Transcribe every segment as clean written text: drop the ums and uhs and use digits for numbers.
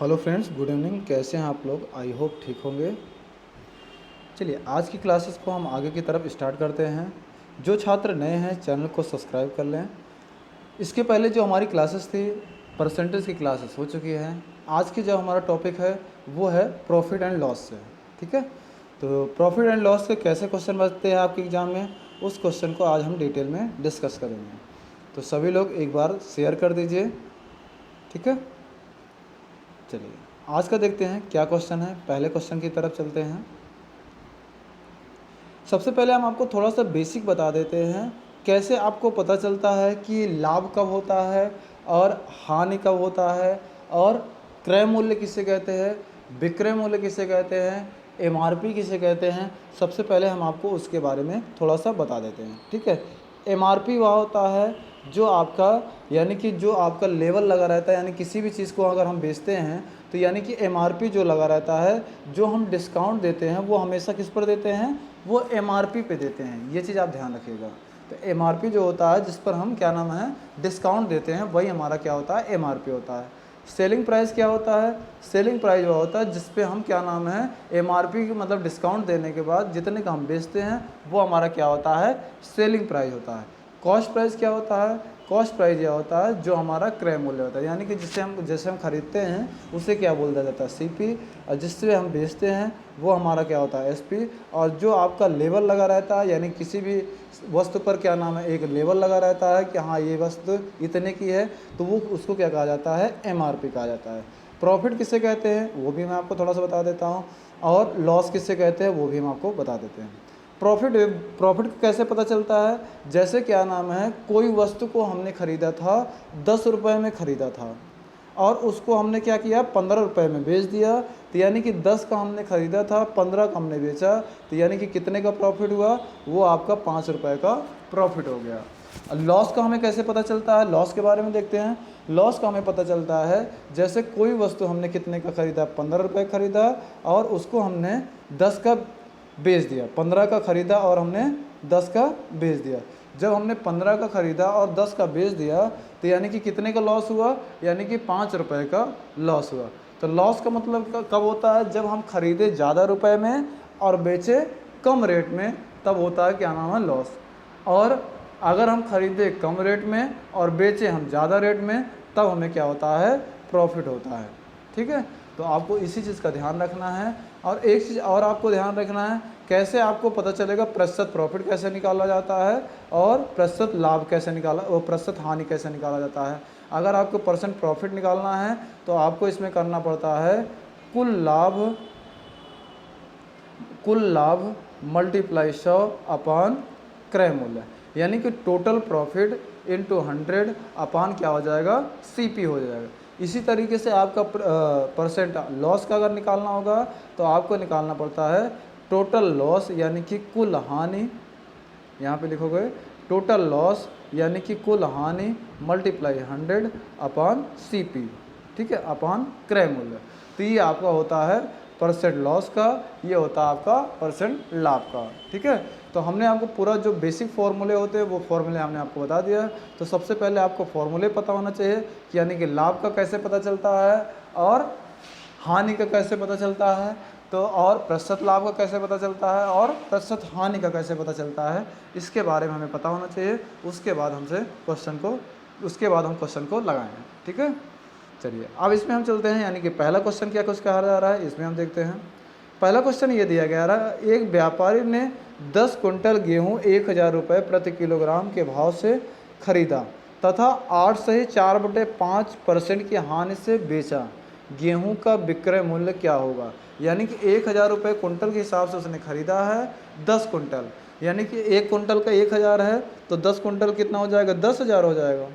Hello friends, good evening. कैसे हैं आप लोग? आई होप ठीक होंगे। चलिए आज की क्लासेस को हम आगे की तरफ स्टार्ट करते हैं। जो छात्र नए हैं चैनल को सब्सक्राइब कर लें। इसके पहले जो हमारी क्लासेस थी परसेंटेज की क्लासेस हो चुकी हैं। आज की जो हमारा टॉपिक है वो है प्रॉफिट एंड लॉस से। ठीक है, तो प्रॉफिट एंड लॉस के कैसे क्वेश्चन बनते हैं आपके एग्ज़ाम में, उस क्वेश्चन को आज हम डिटेल में डिस्कस करेंगे। तो सभी लोग एक बार शेयर कर दीजिए। ठीक है, चलिए आज का देखते हैं क्या क्वेश्चन है। पहले क्वेश्चन की तरफ चलते हैं। सबसे पहले हम आपको थोड़ा सा बेसिक बता देते हैं, कैसे आपको पता चलता है कि लाभ कब होता है और हानि कब होता है, और क्रय मूल्य किसे कहते हैं, विक्रय मूल्य किसे कहते हैं, एमआरपी किसे कहते हैं। सबसे पहले हम आपको उसके बारे में थोड़ा सा बता देते हैं। ठीक है, एमआरपी वह होता है जो आपका यानी कि जो आपका लेवल लगा रहता है, यानी किसी भी चीज़ को अगर हम बेचते हैं तो यानी कि एमआरपी जो लगा रहता है, जो हम डिस्काउंट देते हैं वो हमेशा किस पर देते हैं, वो एमआरपी पे देते हैं। ये चीज़ आप ध्यान रखिएगा। तो एमआरपी जो होता है जिस पर हम क्या नाम है डिस्काउंट देते हैं, वही हमारा क्या होता है, एमआरपी होता है। सेलिंग प्राइस क्या होता है, सेलिंग प्राइस वो होता है जिस पे हम क्या नाम है एमआरपी की मतलब डिस्काउंट देने के बाद जितने का हम बेचते हैं वो हमारा क्या होता है, सेलिंग प्राइस होता है। कॉस्ट प्राइस क्या होता है, कॉस्ट प्राइस यह होता है जो हमारा क्रय मूल्य होता है, यानी कि जैसे हम खरीदते हैं उसे क्या बोल दिया जाता है, सीपी, और जिससे हम बेचते हैं वो हमारा क्या होता है, एसपी। और जो आपका लेबल लगा रहता है, यानी किसी भी वस्तु पर क्या नाम है एक लेबल लगा रहता है कि हाँ ये वस्तु इतने की है, तो वो उसको क्या कहा जाता है, एमआरपी कहा जाता है। प्रॉफिट किसे कहते हैं वो भी मैं आपको थोड़ा सा बता देता हूँ, और लॉस किसे कहते हैं वो भी हम आपको बता देते हैं। प्रॉफिट प्रॉफिट कैसे पता चलता है, जैसे क्या नाम है कोई वस्तु को हमने ख़रीदा था 10 रुपये में ख़रीदा था और उसको हमने क्या किया 15 रुपये में बेच दिया, तो यानी कि 10 का हमने ख़रीदा था 15 का हमने बेचा, तो यानी कि कितने का प्रॉफिट हुआ, वो आपका 5 रुपये का प्रॉफिट हो गया। लॉस का हमें कैसे पता चलता है, लॉस के बारे में देखते हैं। लॉस का हमें पता चलता है जैसे कोई वस्तु हमने कितने का ख़रीदा, 15 रुपये ख़रीदा और उसको हमने 10 का बेच दिया। 15 का ख़रीदा और हमने 10 का बेच दिया। जब हमने 15 का ख़रीदा और 10 का बेच दिया तो यानी कि कितने का लॉस हुआ, यानी कि 5 रुपये का लॉस हुआ। तो लॉस का मतलब कब होता है, जब हम खरीदे ज़्यादा रुपए में और बेचे कम रेट में, तब होता है क्या नाम है, लॉस। और अगर हम खरीदे कम रेट में और बेचे हम ज़्यादा रेट में, तब हमें क्या होता है, प्रॉफिट होता है। ठीक है, तो आपको इसी चीज़ का ध्यान रखना है। और एक चीज़ और आपको ध्यान रखना है, कैसे आपको पता चलेगा प्रतिशत प्रॉफिट कैसे निकाला जाता है और प्रतिशत लाभ कैसे निकाला, और प्रतिशत हानि कैसे निकाला जाता है। अगर आपको परसेंट प्रॉफिट निकालना है तो आपको इसमें करना पड़ता है कुल लाभ मल्टीप्लाई 100 अपॉन क्रय मूल्य, यानी कि टोटल प्रॉफिट इंटू 100 अपॉन क्या हो जाएगा, सीपी हो जाएगा। इसी तरीके से आपका परसेंट लॉस का अगर निकालना होगा तो आपको निकालना पड़ता है टोटल लॉस यानी कि कुल हानि, यहाँ पे लिखोगे टोटल लॉस यानी कि कुल हानि मल्टीप्लाई 100 अपॉन सीपी। ठीक है, अपॉन क्रय मूल्य। तो ये आपका होता है परसेंट लॉस का, ये होता है आपका परसेंट लाभ का। ठीक है, तो हमने आपको पूरा जो बेसिक फार्मूले होते हैं वो फार्मूले हमने आपको बता दिया। तो सबसे पहले आपको फार्मूले पता होना चाहिए कि यानी कि लाभ का कैसे पता चलता है और हानि का कैसे पता चलता है, तो और प्रतिशत लाभ का कैसे पता चलता है और प्रतिशत हानि का कैसे पता चलता है, इसके बारे में हमें पता होना चाहिए। उसके बाद हम क्वेश्चन को लगाएंगे। ठीक है, चलिए अब इसमें हम चलते हैं, यानी कि पहला क्वेश्चन क्या कुछ कहा जा रहा है इसमें हम देखते हैं। पहला क्वेश्चन ये दिया गया रहा, एक व्यापारी ने 10 कुंटल गेहूँ 1000 रुपये प्रति किलोग्राम के भाव से खरीदा तथा 8 से 4/5% की हानि से बेचा। गेहूं का विक्रय मूल्य क्या होगा, यानी कि 1000 रुपये कुंटल के हिसाब से उसने खरीदा है 10 कुंटल, यानी कि 1 कुंटल का 1000 है तो 10 कुंटल कितना हो जाएगा, 10,000 हो जाएगा।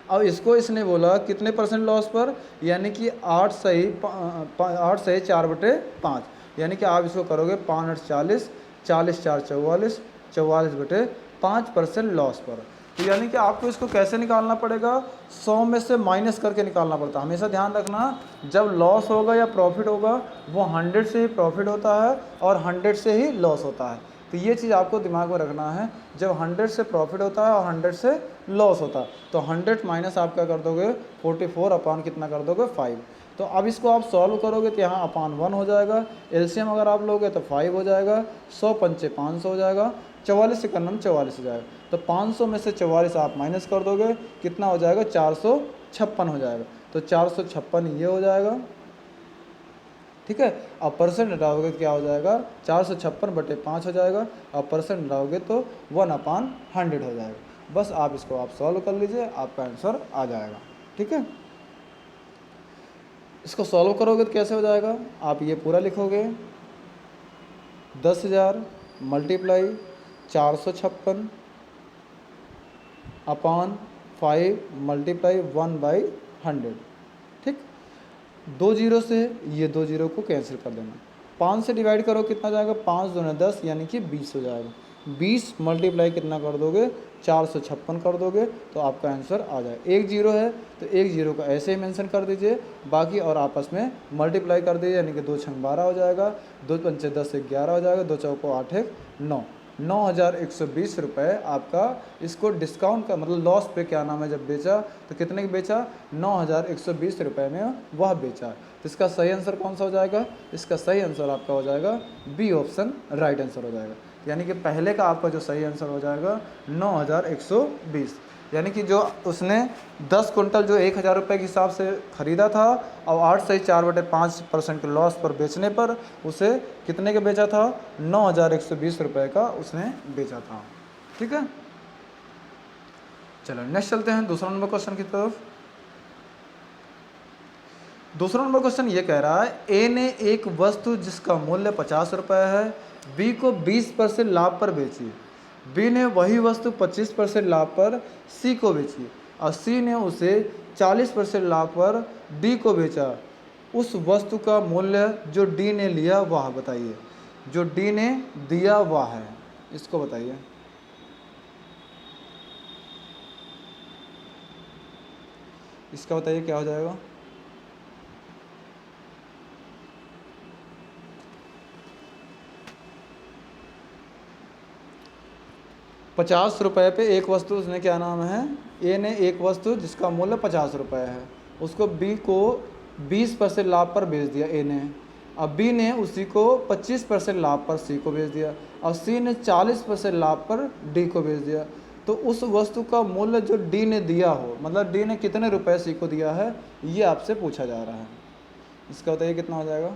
अब इसको इसने बोला कितने परसेंट लॉस पर, यानी कि 8 सही 4/5, यानी कि आप इसको करोगे 5 8 40, 40 4 44, 44/5% लॉस पर। तो यानी कि आपको इसको कैसे निकालना पड़ेगा, 100 में से माइनस करके निकालना पड़ता है। हमेशा ध्यान रखना, जब लॉस होगा या प्रॉफिट होगा वो 100 से ही प्रॉफिट होता है और 100 से ही लॉस होता है। तो ये चीज़ आपको दिमाग में रखना है, जब 100 से प्रॉफिट होता है और 100 से लॉस होता है, तो 100 माइनस आप क्या कर दोगे, 44 अपॉन कितना कर दोगे, 5। तो अब इसको आप सॉल्व करोगे तो यहाँ अपॉन 1 हो जाएगा, एलसीएम अगर आप लोगे तो 5 हो जाएगा, 100 पंचे 500 हो जाएगा, 44 इक्यावन 44 हो जाएगा। तो 500 में से 44 आप माइनस कर दोगे, कितना हो जाएगा, 456 हो जाएगा। तो 456 ये हो जाएगा, ठीक है। अब परसेंट हटाओगे क्या हो जाएगा, 456/5 हो जाएगा। अब परसेंट हटाओगे तो 1/100 हो जाएगा। बस आप इसको आप सॉल्व कर लीजिए, आपका आंसर आ जाएगा, ठीक है। इसको सॉल्व करोगे तो कैसे हो जाएगा, आप ये पूरा लिखोगे, 10,000 मल्टीप्लाई 456 अपॉन 5 मल्टीप्लाई 1/100, ठीक। 2 जीरो से ये 2 जीरो को कैंसिल कर देना, 5 से डिवाइड करो कितना जाएगा, 5 दूने 10 यानी कि 20 हो जाएगा। 20 मल्टीप्लाई कितना कर दोगे, 456 कर दोगे तो आपका आंसर आ जाएगा। 1 जीरो है तो 1 जीरो को ऐसे ही मेंशन कर दीजिए, बाकी और आपस में मल्टीप्लाई कर दीजिए, यानी कि 2 छंग 12 हो जाएगा, 2 पंचे 10 से 11 हो जाएगा, 2 चौको 8 1 9, 9,120 रुपये आपका। इसको डिस्काउंट का मतलब लॉस पे क्या नाम है, जब बेचा तो कितने की बेचा, 9,120 रुपये में वह बेचा। तो इसका सही आंसर कौन सा हो जाएगा, इसका सही आंसर आपका हो जाएगा बी ऑप्शन राइट आंसर हो जाएगा। यानी कि पहले का आपका जो सही आंसर हो जाएगा 9,120, यानी कि जो उसने 10 कुंटल जो 1,000 रुपये के हिसाब से ख़रीदा था और 8 से 4/5% के लॉस पर बेचने पर उसे कितने के बेचा था, 9,120 रुपये का उसने बेचा था, ठीक है। चलो नेक्स्ट चलते हैं दूसरा नंबर क्वेश्चन की तरफ। दूसरा नंबर क्वेश्चन ये कह रहा है, ए ने एक वस्तु जिसका मूल्य 50 रुपये है बी को 20% लाभ पर बेची, बी ने वही वस्तु 25% लाभ पर सी को बेची और सी ने उसे 40% लाभ पर डी को बेचा। उस वस्तु का मूल्य जो डी ने लिया वह बताइए, जो डी ने दिया वह है, इसको बताइए। इसका बताइए क्या हो जाएगा, ₹50 पे एक वस्तु उसने क्या नाम है, ए ने एक वस्तु जिसका मूल्य 50 रुपये है उसको बी को 20% लाभ पर बेच दिया ए ने। अब बी ने उसी को 25% लाभ पर सी को बेच दिया और सी ने 40% लाभ पर डी को बेच दिया। तो उस वस्तु का मूल्य जो डी ने दिया हो, मतलब डी ने कितने रुपए सी को दिया है, ये आपसे पूछा जा रहा है। इसका बताइए कितना हो जाएगा।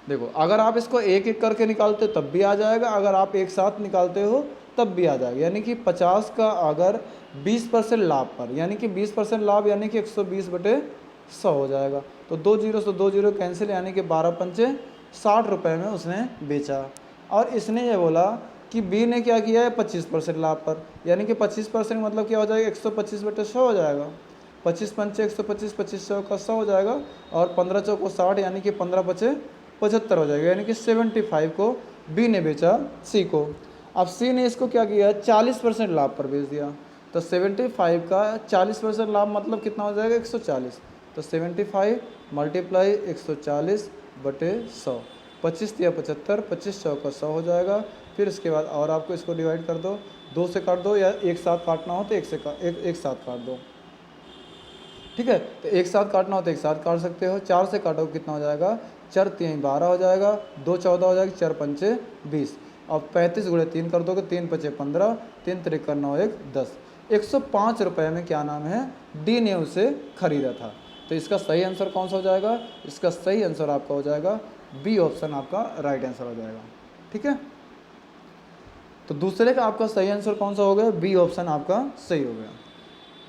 देखो अगर आप इसको एक एक करके निकालते हो तब भी आ जाएगा, अगर आप एक साथ निकालते हो तब भी आ जाएगा। यानी कि 50 का अगर 20% लाभ पर, यानी कि 20% लाभ यानी कि 120/100 हो जाएगा। तो 2 जीरो से 2 जीरो कैंसिल, यानी कि 12 पंचे 60 रुपये में उसने बेचा। और इसने ये बोला कि बी ने क्या किया है 25% लाभ पर, यानी कि 25% मतलब क्या हो जाएगा 125/100 हो जाएगा। 25 पंचे 125, 25 100 का 100 हो जाएगा और 15 चौको 60, यानी कि 15 पचे 75 हो जाएगा। यानी कि 75 को बी ने बेचा सी को। अब सी ने इसको क्या किया 40% लाभ पर बेच दिया। तो 75 का 40% लाभ मतलब कितना हो जाएगा 140। तो 75 मल्टीप्लाई 140/100, 25 या 75, 25 100 का 100 हो जाएगा। फिर इसके बाद और आपको इसको डिवाइड कर दो, 2 से काट दो या एक साथ काटना हो तो एक साथ काट दो, ठीक है। तो एक साथ काटना हो तो एक साथ काट सकते हो। 4 से काटो कितना हो जाएगा, 4 3 12 हो जाएगा, 2 14 हो जाएगा, 4 पंचे 20 और 35 गुणे 3 कर दोगे, 3 पचे 15, 3 त्रिक 9 1 10। 105 रुपये में क्या नाम है डी ने उसे खरीदा था। तो इसका सही आंसर कौन सा हो जाएगा, इसका सही आंसर आपका हो जाएगा बी ऑप्शन आपका राइट आंसर हो जाएगा, ठीक है। तो दूसरे का आपका सही आंसर कौन सा हो गया, बी ऑप्शन आपका सही हो गया।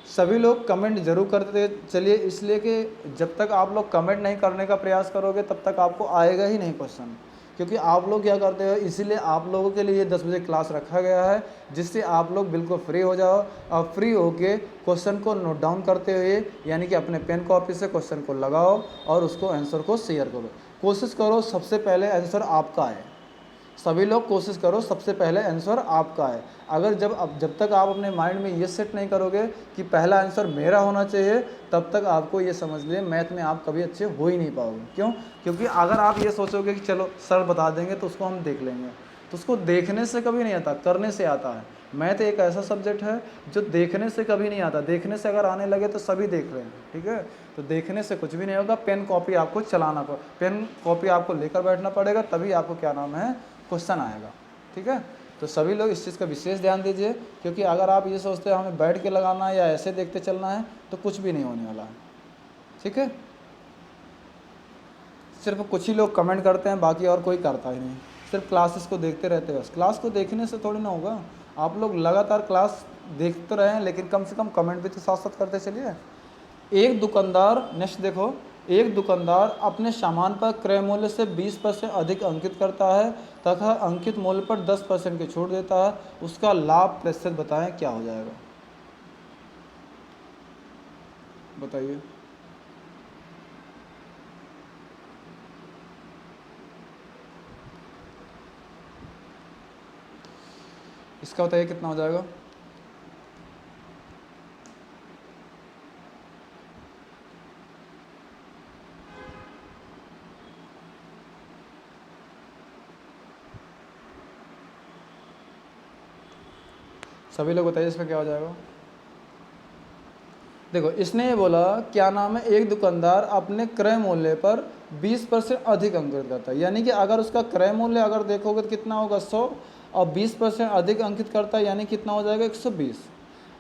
सभी लोग कमेंट जरूर करते चलिए, इसलिए कि जब तक आप लोग कमेंट नहीं करने का प्रयास करोगे तब तक आपको आएगा ही नहीं क्वेश्चन। क्योंकि आप लोग क्या करते हो, इसीलिए आप लोगों के लिए 10 बजे क्लास रखा गया है, जिससे आप लोग बिल्कुल फ्री हो जाओ और फ्री होके क्वेश्चन को नोट डाउन करते हुए, यानी कि अपने पेन कॉपी से क्वेश्चन को लगाओ और उसको आंसर को शेयर करो। कोशिश करो सबसे पहले आंसर आपका आए, सभी लोग कोशिश करो सबसे पहले आंसर आपका है। अगर जब तक आप अपने माइंड में ये सेट नहीं करोगे कि पहला आंसर मेरा होना चाहिए, तब तक आपको ये समझ लिए मैथ में आप कभी अच्छे हो ही नहीं पाओगे। क्यों? क्योंकि अगर आप ये सोचोगे कि चलो सर बता देंगे तो उसको हम देख लेंगे, तो उसको देखने से कभी नहीं आता, करने से आता है। मैथ एक ऐसा सब्जेक्ट है जो देखने से कभी नहीं आता। देखने से अगर आने लगे तो सभी देख रहे हैं, ठीक है। तो देखने से कुछ भी नहीं होगा। पेन कॉपी आपको चलाना पेन कॉपी आपको लेकर बैठना पड़ेगा, तभी आपको क्या नाम है क्वेश्चन आएगा, ठीक है। तो सभी लोग इस चीज़ का विशेष ध्यान दीजिए, क्योंकि अगर आप ये सोचते हैं हमें बैठ के लगाना है या ऐसे देखते चलना है, तो कुछ भी नहीं होने वाला है, ठीक है। सिर्फ कुछ ही लोग कमेंट करते हैं, बाकी और कोई करता ही नहीं। सिर्फ क्लासेस को देखते रहते हैं बस। क्लास को देखने से थोड़ी ना होगा। आप लोग लगातार क्लास देखते रहें, लेकिन कम से कम कमेंट भी तो साथ साथ करते चलिए। एक दुकानदार, नेक्स्ट देखो, एक दुकानदार अपने सामान पर क्रय मूल्य से 20% अधिक अंकित करता है तथा अंकित मूल्य पर 10% की छूट देता है। उसका लाभ प्रतिशत बताएं, क्या हो जाएगा? बताइए। इसका बताइए कितना हो जाएगा? सभी लोग बताइए इसका क्या हो जाएगा? देखो, इसने ये बोला क्या नाम है, एक दुकानदार अपने क्रय मूल्य पर 20% अधिक अंकित करता है। यानी कि अगर उसका क्रय मूल्य अगर देखोगे तो कितना होगा 100, और 20% अधिक अंकित करता है यानी कितना हो जाएगा 120।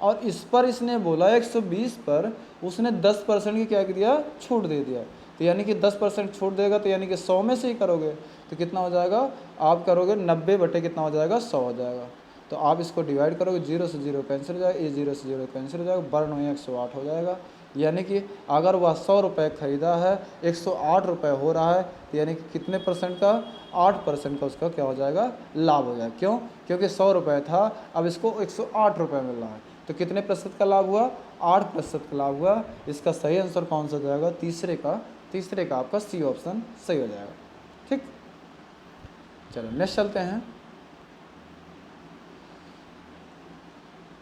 और इस पर इसने बोला 120 पर उसने 10% की क्या दिया, छूट दे दिया। तो यानी कि 10% छूट देगा, तो यानी कि 100 में से ही करोगे तो कितना हो जाएगा, आप करोगे 90 बटे कितना हो जाएगा, 100 हो जाएगा। तो आप इसको डिवाइड करोगे, 0 से 0 कैंसिल हो जाएगा, ये 0 से 0 कैंसिल हो जाएगा, बर्न हुई 108 हो जाएगा। यानी कि अगर वह 100 रुपये खरीदा है, 108 रुपये हो रहा है, तो यानी कि कितने परसेंट का, 8% का उसका क्या हो जाएगा, लाभ हो जाएगा। क्यों? क्योंकि 100 रुपये था, अब इसको 108 रुपये मिल रहा है, तो कितने प्रतिशत का लाभ हुआ, 8% का लाभ हुआ। इसका सही आंसर कौन सा हो जाएगा, तीसरे का आपका सी ऑप्शन सही हो जाएगा, ठीक। चलो नेक्स्ट चलते हैं,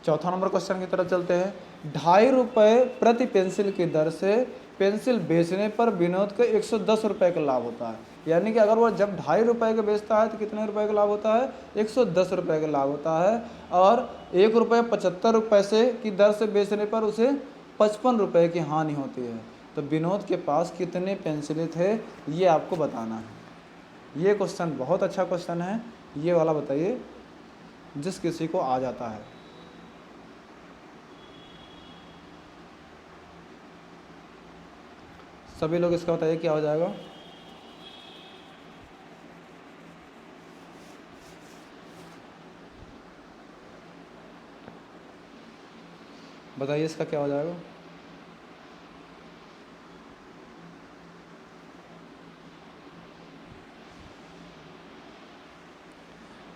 चौथा नंबर क्वेश्चन की तरफ चलते हैं। 2.5 रुपये प्रति पेंसिल की दर से पेंसिल बेचने पर विनोद को 110 रुपये का लाभ होता है। यानी कि अगर वो जब 2.5 रुपये का बेचता है तो कितने रुपए का लाभ होता है, 110 रुपये का लाभ होता है। और 1 रुपये 75 पैसे की दर से बेचने पर उसे 55 रुपये की हानि होती है। तो विनोद के पास कितने पेंसिलें थे, ये आपको बताना है। ये क्वेश्चन बहुत अच्छा क्वेश्चन है, ये वाला बताइए जिस किसी को आ जाता है। सभी लोग इसका बताइए क्या हो जाएगा। बताइए इसका क्या हो जाएगा।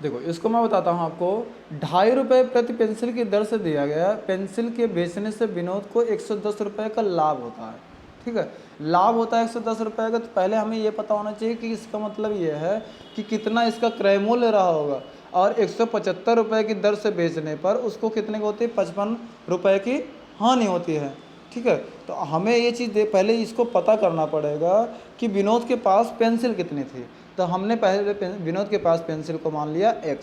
देखो, इसको मैं बताता हूँ आपको। 2.5 रुपये प्रति पेंसिल की दर से दिया गया, पेंसिल के बेचने से विनोद को 110 रुपये का लाभ होता है, ठीक है। लाभ होता है 110 रुपये का, तो पहले हमें ये पता होना चाहिए कि इसका मतलब ये है कि कितना इसका क्रय मूल्य रहा होगा। और 175 रुपये की दर से बेचने पर उसको कितने की होती है, 55 रुपये की हानि होती है, ठीक है। तो हमें ये चीज़ पहले इसको पता करना पड़ेगा कि विनोद के पास पेंसिल कितनी थी। तो हमने पहले विनोद के पास पेंसिल को मान लिया x,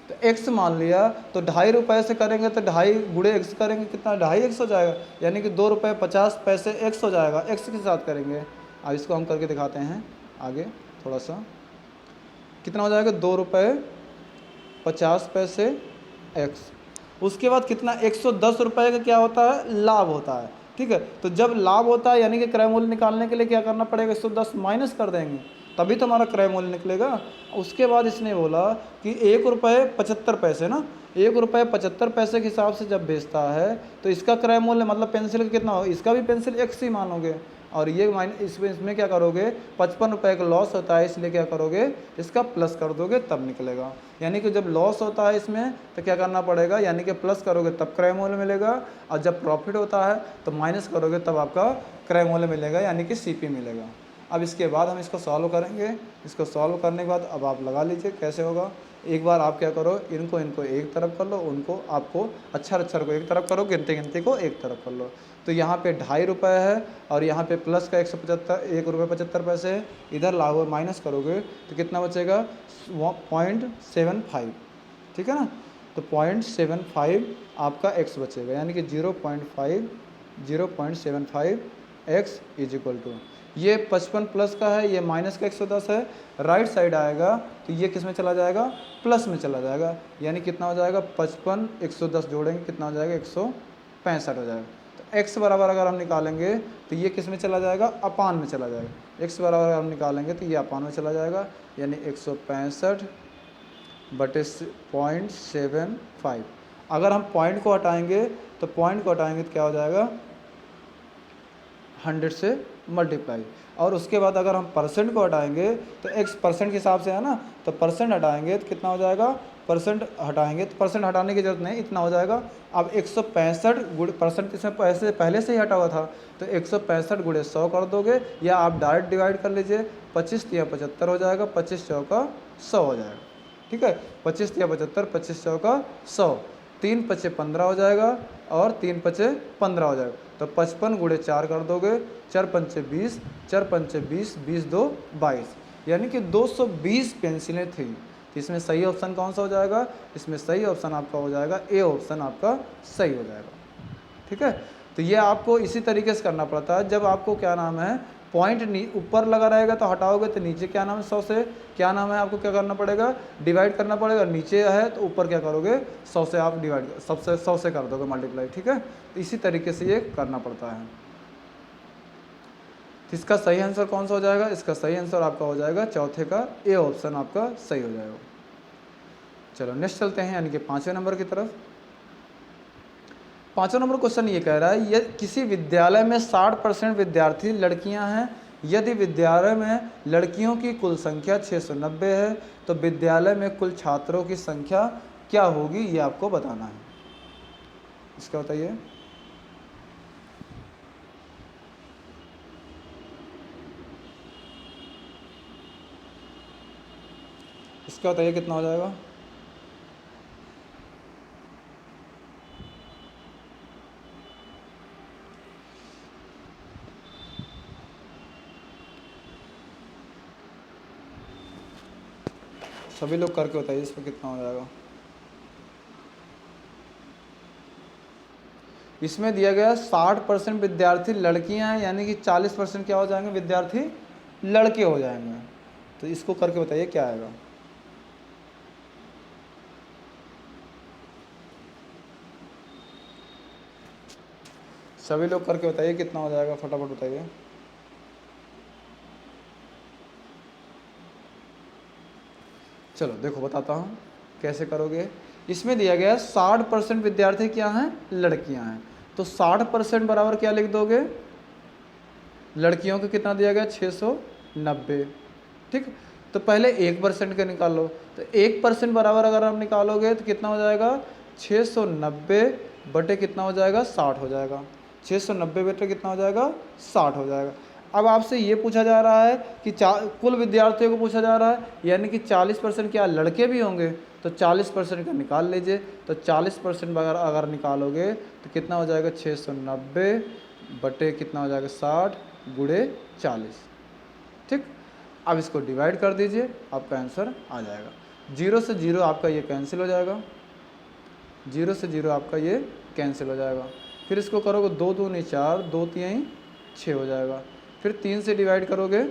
तो x मान लिया, तो 2.5 रुपये से करेंगे तो 2.5 गुणे x करेंगे, कितना 2.5x हो जाएगा, यानी कि 2 रुपये 50 पैसे x हो जाएगा। x के साथ करेंगे, अब इसको हम करके दिखाते हैं आगे थोड़ा सा। कितना हो जाएगा, 2 रुपये 50 पैसे x। उसके बाद कितना, 110 रुपये का क्या होता है, लाभ होता है, ठीक है। तो जब लाभ होता है यानी कि क्रय मूल्य निकालने के लिए क्या करना पड़ेगा, 110 माइनस कर देंगे, तभी तो हमारा क्रय मूल्य निकलेगा। उसके बाद इसने बोला कि 1 रुपये 75 पैसे ना, 1 रुपये 75 पैसे के हिसाब से जब बेचता है तो इसका क्रय मूल्य मतलब पेंसिल का कितना होगा, इसका भी पेंसिल x ही मानोगे। और ये इसमें क्या करोगे, 55 रुपये का लॉस होता है, इसलिए क्या करोगे, इसका प्लस कर दोगे तब निकलेगा। यानी कि जब लॉस होता है इसमें तो क्या करना पड़ेगा, यानी कि प्लस करोगे तब क्रय मूल्य मिलेगा, और जब प्रॉफिट होता है तो माइनस करोगे तब आपका क्रय मूल्य मिलेगा, यानी कि CP मिलेगा। अब इसके बाद हम इसको सॉल्व करेंगे। इसको सॉल्व करने के बाद अब आप लगा लीजिए कैसे होगा। एक बार आप क्या करो, इनको एक तरफ कर लो, उनको आपको अक्षर को एक तरफ करो, गिनती को एक तरफ कर लो। तो यहाँ पे 2.5 रुपये है और यहाँ पे प्लस का 1 रुपये 75 पैसे है। इधर लाओ माइनस करोगे तो कितना बचेगा 0.75, ठीक है ना। तो 0.75 आपका x बचेगा, यानी कि 0.75 x इज इक्वल टू, ये 55 प्लस का है, ये माइनस का 110 है, राइट साइड आएगा तो ये किस में चला जाएगा, प्लस में चला जाएगा। यानी कितना हो जाएगा 55 110 जोड़ेंगे कितना हो जाएगा 165 हो जाएगा। तो x बराबर अगर हम निकालेंगे तो ये किस में चला जाएगा, अपान में चला जाएगा। x बराबर अगर हम निकालेंगे तो ये अपान में चला जाएगा, यानी 165 बटे 0.75। अगर हम पॉइंट को हटाएंगे तो क्या हो जाएगा 100 से मल्टीप्लाई। और उसके बाद अगर हम परसेंट को हटाएंगे तो x परसेंट के हिसाब से है ना, तो परसेंट हटाएंगे तो कितना हो जाएगा, परसेंट हटाएंगे तो परसेंट हटाने की जरूरत नहीं, इतना हो जाएगा। अब 165 गुणे परसेंट इसमें पहले से ही हटा हुआ था, तो 165 गुणे 100 कर दोगे, या आप डायरेक्ट डिवाइड कर लीजिए। 25 या 75 हो जाएगा, 25 चौका 100 हो जाएगा, ठीक है। 25 या 75, 25 चौका 100, 3 पचे 15 हो जाएगा और 3 पचे 15 हो जाएगा। तो 55 गुणे 4 कर दोगे, 4 पंचे 20, 4 पंचे 20, 20 दो 22, यानी कि 220 पेंसिलें थी। तो इसमें सही ऑप्शन कौन सा हो जाएगा, इसमें सही ऑप्शन आपका हो जाएगा ए ऑप्शन आपका सही हो जाएगा, ठीक है। तो ये आपको इसी तरीके से करना पड़ता है। जब आपको क्या नाम है पॉइंट ऊपर लगा रहेगा तो हटाओगे तो नीचे क्या नाम है 100 से क्या नाम है आपको क्या करना पड़ेगा, डिवाइड करना पड़ेगा। नीचे है तो ऊपर क्या करोगे 100 से आप डिवाइड सबसे 100 से कर दोगे मल्टीप्लाई, ठीक है। तो इसी तरीके से ये करना पड़ता है। तो इसका सही आंसर कौन सा हो जाएगा, इसका सही आंसर आपका हो जाएगा चौथे का ए ऑप्शन आपका सही हो जाएगा। चलो नेक्स्ट चलते हैं, यानी कि 5वें नंबर की तरफ। 5वां नंबर क्वेश्चन ये कह रहा है, ये किसी विद्यालय में 60% विद्यार्थी लड़कियां हैं। यदि विद्यालय में लड़कियों की कुल संख्या 690 है तो विद्यालय में कुल छात्रों की संख्या क्या होगी, ये आपको बताना है। इसका बताइए। इसका बताइए कितना हो जाएगा। सभी लोग करके बताइए इस पर कितना हो जाएगा। इसमें दिया गया 60% विद्यार्थी लड़कियां हैं, यानी कि 40% क्या हो जाएंगे विद्यार्थी लड़के हो जाएंगे। तो इसको करके बताइए क्या आएगा। सभी लोग करके बताइए कितना हो जाएगा, फटाफट बताइए। चलो देखो बताता हूँ कैसे करोगे। इसमें दिया गया 60% विद्यार्थी क्या हैं, लड़कियां हैं। तो 60% बराबर क्या लिख दोगे, लड़कियों को कितना दिया गया 690, ठीक। तो पहले 1% का निकालो, तो 1% बराबर अगर हम निकालोगे तो कितना हो जाएगा 690 बटे कितना हो जाएगा 60 हो जाएगा। 690 बटे कितना हो जाएगा 60 हो जाएगा। अब आपसे ये पूछा जा रहा है कि कुल विद्यार्थियों को पूछा जा रहा है, यानी कि 40% क्या लड़के भी होंगे, तो 40% का निकाल लीजिए। तो 40% अगर निकालोगे तो कितना हो जाएगा 690 बटे कितना हो जाएगा 60 गुणे 40, ठीक। अब इसको डिवाइड कर दीजिए, आपका आंसर आ जाएगा। 0 से 0 आपका ये कैंसिल हो जाएगा, 0 से 0 आपका ये कैंसिल हो जाएगा। फिर इसको करोगे 2 दूनी 4, 2 3 6 हो जाएगा। फिर 3 से डिवाइड करोगे,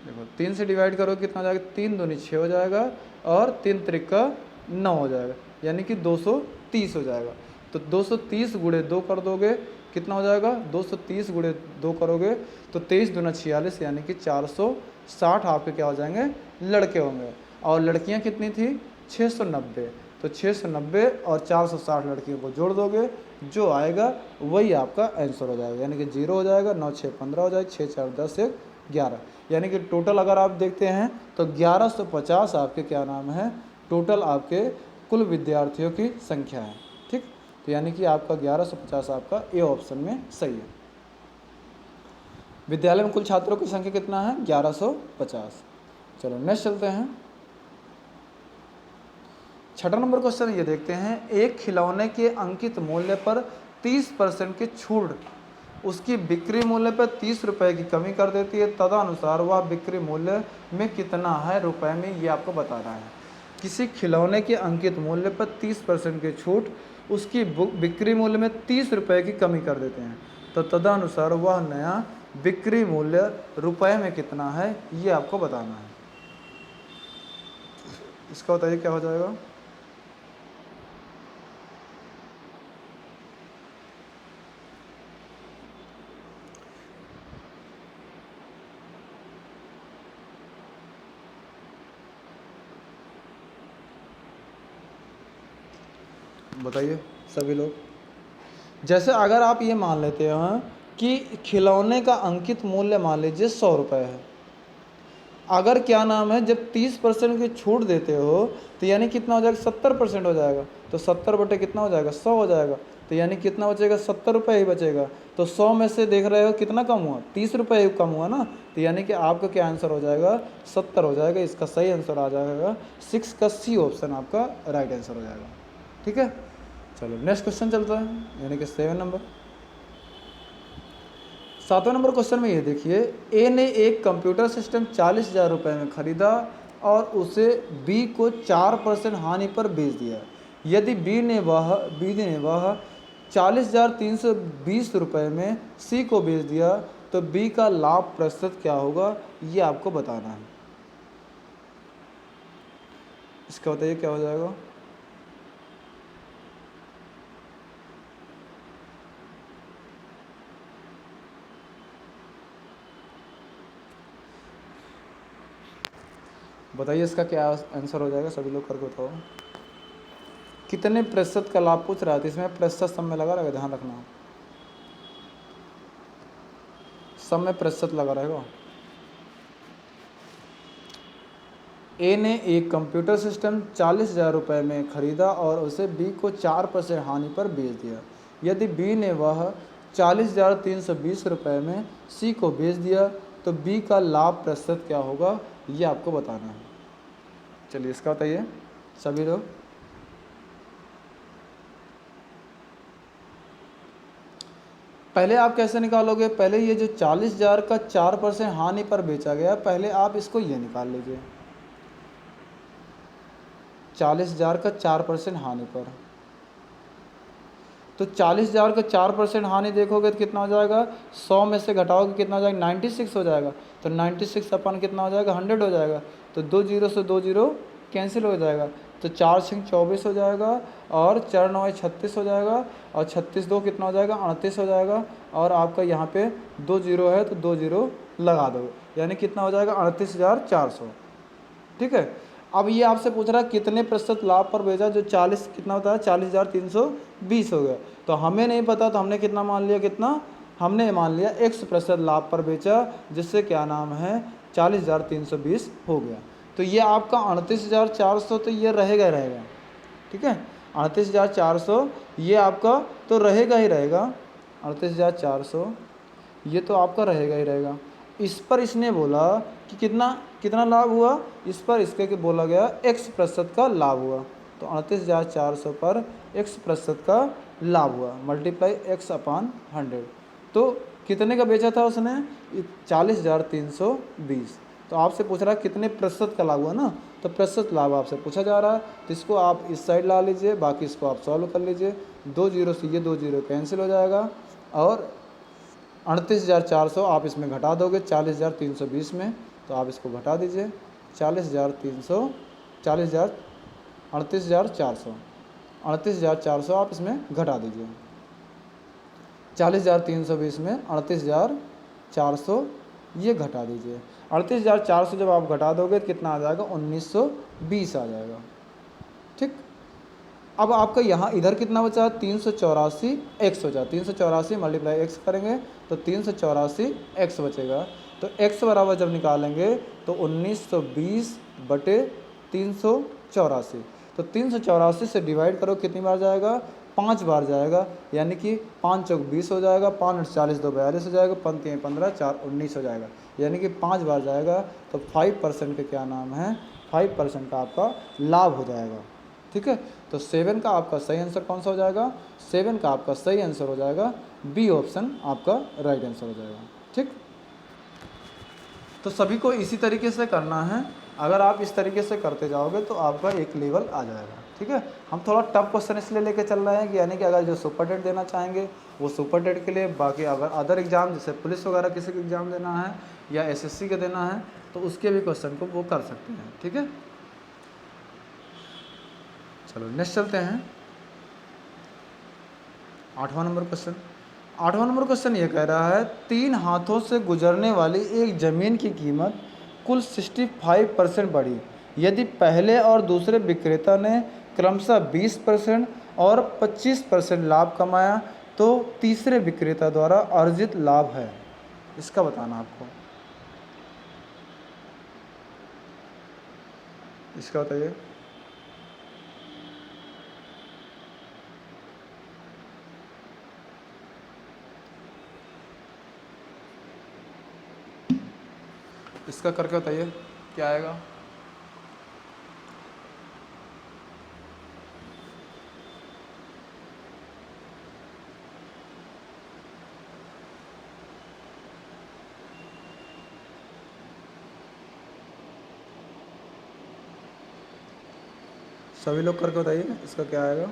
देखो 3 से डिवाइड करोगे कितना हो जाएगा, 3 दूनी 6 हो जाएगा और 3 त्रिका 9 हो जाएगा, यानी कि 230 हो जाएगा। तो 230 गुणे 2 कर दोगे कितना हो जाएगा, 230 गुणे 2 करोगे तो 23 दूना 46, यानी कि 460 आपके क्या हो जाएंगे लड़के होंगे। और लड़कियां कितनी थी 690, तो 690 और 460 लड़कियों को जोड़ दोगे, जो आएगा वही आपका आंसर हो जाएगा, यानी कि 0 हो जाएगा। 9 6 15 हो जाएगा, 6 4 10 1 11, यानी कि टोटल अगर आप देखते हैं तो 1150 आपके क्या नाम है टोटल आपके कुल विद्यार्थियों की संख्या है, ठीक। तो यानी कि आपका 1150 आपका ए ऑप्शन में सही है। विद्यालय में कुल छात्रों की संख्या कितना है? 1150। चलो नेक्स्ट चलते हैं। छठा नंबर क्वेश्चन ये देखते हैं, एक खिलौने के अंकित मूल्य पर 30% की छूट उसकी बिक्री मूल्य पर 30 रुपये की कमी कर देती है, तदनुसार वह बिक्री मूल्य में कितना है रुपए में, ये आपको बताना है। किसी खिलौने के अंकित मूल्य पर 30% की छूट उसकी बिक्री मूल्य में 30 रुपये की कमी कर देते हैं, तो तदनुसार वह नया बिक्री मूल्य रुपए में कितना है, ये आपको बताना है। इसका बताइए क्या हो जाएगा। बताइए सभी लोग। जैसे अगर आप ये मान लेते हैं कि खिलौने का अंकित मूल्य मान लीजिए 100 रुपये है, अगर क्या नाम है जब 30% की छूट देते हो तो यानी कितना हो जाएगा? 70% हो जाएगा, तो 70 बटे कितना हो जाएगा? 100 हो जाएगा, तो यानी कितना बचेगा? 70 रुपये ही बचेगा। तो 100 में से देख रहे हो कितना कम हुआ? 30 रुपये ही कम हुआ ना, तो यानी कि आपका क्या आंसर हो जाएगा? 70 हो जाएगा। इसका सही आंसर आ जाएगा 6 का सी ऑप्शन आपका राइट आंसर हो जाएगा। ठीक है, चलो नेक्स्ट क्वेश्चन चलता है, यानी कि 7 नंबर। 7वें नंबर क्वेश्चन में ये देखिए, ए ने एक कंप्यूटर सिस्टम 40,000 रुपये में खरीदा और उसे बी को 4% हानि पर बेच दिया। यदि बी ने वह 40,320 रुपये में सी को बेच दिया तो बी का लाभ प्रतिशत क्या होगा, ये आपको बताना है। इसका बताइए क्या हो जाएगा। बताइए इसका क्या आंसर हो जाएगा, सभी लोग करके बताओ। कितने प्रतिशत का लाभ पूछ रहा है, तो इसमें प्रतिशत सब में लगा रहेगा, ध्यान रखना, सब में प्रतिशत लगा रहेगा। ए ने एक कंप्यूटर सिस्टम 40,000 रुपये में खरीदा और उसे बी को 4% हानि पर बेच दिया। यदि बी ने वह 40,320 रुपये में सी को बेच दिया तो बी का लाभ प्रतिशत क्या होगा, ये आपको बताना है। चलिए इसका बताइए सभी लोग। पहले आप कैसे निकालोगे? पहले ये जो 40,000 का 4% हानि पर बेचा गया, पहले आप इसको ये निकाल लीजिए, 40,000 का 4% हानि पर, तो 40,000 का 4% हानि देखोगे तो कितना हो जाएगा? 100 में से घटाओगे कितना हो जाएगा? 96 हो जाएगा, तो 96 अपन कितना हो जाएगा? 100 हो जाएगा, तो 2 जीरो से 2 जीरो कैंसिल हो जाएगा, तो 4 6 24 हो जाएगा और 4 9 36 हो जाएगा और 36 2 कितना हो जाएगा? 38 हो जाएगा, और आपका यहाँ पे 2 जीरो है तो 2 जीरो लगा दो, यानी कितना हो जाएगा? 38,400। ठीक है, अब ये आपसे पूछ रहा है कितने प्रतिशत लाभ पर बेचा, जो 40 कितना होता है? 40,320 हो गया, तो हमें नहीं पता, तो हमने कितना मान लिया? कितना हमने मान लिया? 100% लाभ पर बेचा, जिससे क्या नाम है? 40,320 हो गया। तो ये आपका 38,400 तो ये रहेगा ही रहेगा। ठीक है, 38,400 ये आपका तो रहेगा ही रहेगा, 38,400 ये तो आपका रहेगा ही रहेगा। इस पर इसने बोला कि कितना कितना लाभ हुआ, इस पर इसके बोला गया 1% का लाभ हुआ, तो 38,400 पर 1% का लाभ हुआ, मल्टीप्लाई x/100, तो कितने का बेचा था उसने? 40,320। तो आपसे पूछ रहा है कितने प्रतिशत का लाभ हुआ ना, तो प्रतिशत लाभ आपसे पूछा जा रहा है, तो इसको आप इस साइड ला लीजिए, बाकी इसको आप सॉल्व कर लीजिए। 2 जीरो से ये 2 जीरो कैंसिल हो जाएगा, और 38,400 आप इसमें घटा दोगे 40,320 में, तो आप इसको घटा दीजिए, 38,400 आप इसमें घटा दीजिए, 40,320 में 38,400 ये घटा दीजिए। 38,400 जब आप घटा दोगे तो कितना आ जाएगा? 1920 आ जाएगा। ठीक, अब आपका यहाँ इधर कितना बचा? 384 एक्स बचा, 384 मल्टीप्लाई एक्स करेंगे तो 384 एक्स बचेगा, तो एक्स बराबर जब निकालेंगे तो 1920 बटे 384, तो 384 से डिवाइड करो कितनी बार जाएगा? 5 बार जाएगा, यानी कि 5 चौक 20 हो जाएगा, 5 8 40 2 42 हो जाएगा, 5 3 15 4 19 हो जाएगा, यानी कि 5 बार जाएगा। तो 5% का क्या नाम है, 5% का आपका लाभ हो जाएगा। ठीक है, तो 7 का आपका सही आंसर कौन सा हो जाएगा, 7 का आपका सही आंसर हो जाएगा बी ऑप्शन आपका राइट आंसर हो जाएगा। ठीक, तो सभी को इसी तरीके से करना है। अगर आप इस तरीके से करते जाओगे तो आपका एक लेवल आ जाएगा। ठीक है, हम थोड़ा टफ क्वेश्चन इसलिए लेके चल रहे हैं कि यानी कि अगर जो सुपर टेट देना चाहेंगे वो सुपर टेट के लिए, बाकी अगर अदर एग्जाम जैसे पुलिस वगैरह किसी का एग्ज़ाम देना है या एसएससी का देना है तो उसके भी क्वेश्चन को वो कर सकते हैं। ठीक है, चलो नेक्स्ट चलते हैं। 8वां नंबर क्वेश्चन। 8वां नंबर क्वेश्चन ये कह रहा है 3 हाथों से गुजरने वाली एक ज़मीन की कीमत कुल 65% बढ़ी यदि पहले और दूसरे विक्रेता ने क्रमशः 20% और 25% लाभ कमाया तो तीसरे विक्रेता द्वारा अर्जित लाभ है। इसका बताना आपको। इसका बताइए। इसका करके बताइए क्या आएगा। सभी लोग करके बताइए इसका क्या आएगा।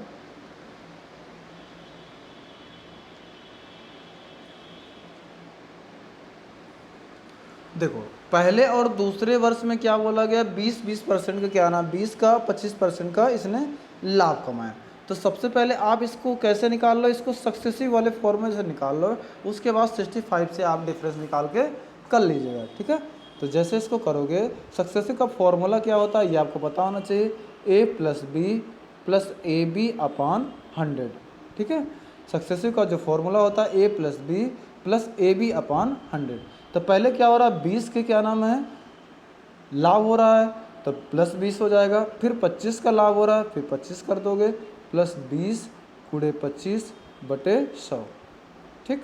देखो, पहले और दूसरे वर्ष में क्या बोला गया, 20% का क्या नाम, 20 का 25% का इसने लाभ कमाया। तो सबसे पहले आप इसको कैसे निकाल लो, इसको सक्सेसिव वाले फॉर्मूले से निकाल लो, उसके बाद 65 से आप डिफरेंस निकाल के कर लीजिएगा। ठीक है, तो जैसे इसको करोगे, सक्सेसिव का फॉर्मूला क्या होता है ये आपको पता होना चाहिए, a + b + ab अपान 100। ठीक है, सक्सेसिव का जो फॉर्मूला होता है a + b + ab अपान 100। तो पहले क्या हो रहा है, 20 के क्या नाम है लाभ हो रहा है तो प्लस 20 हो जाएगा, फिर 25 का लाभ हो रहा है, फिर 25 कर दोगे, प्लस 20 × 25 / 100। ठीक,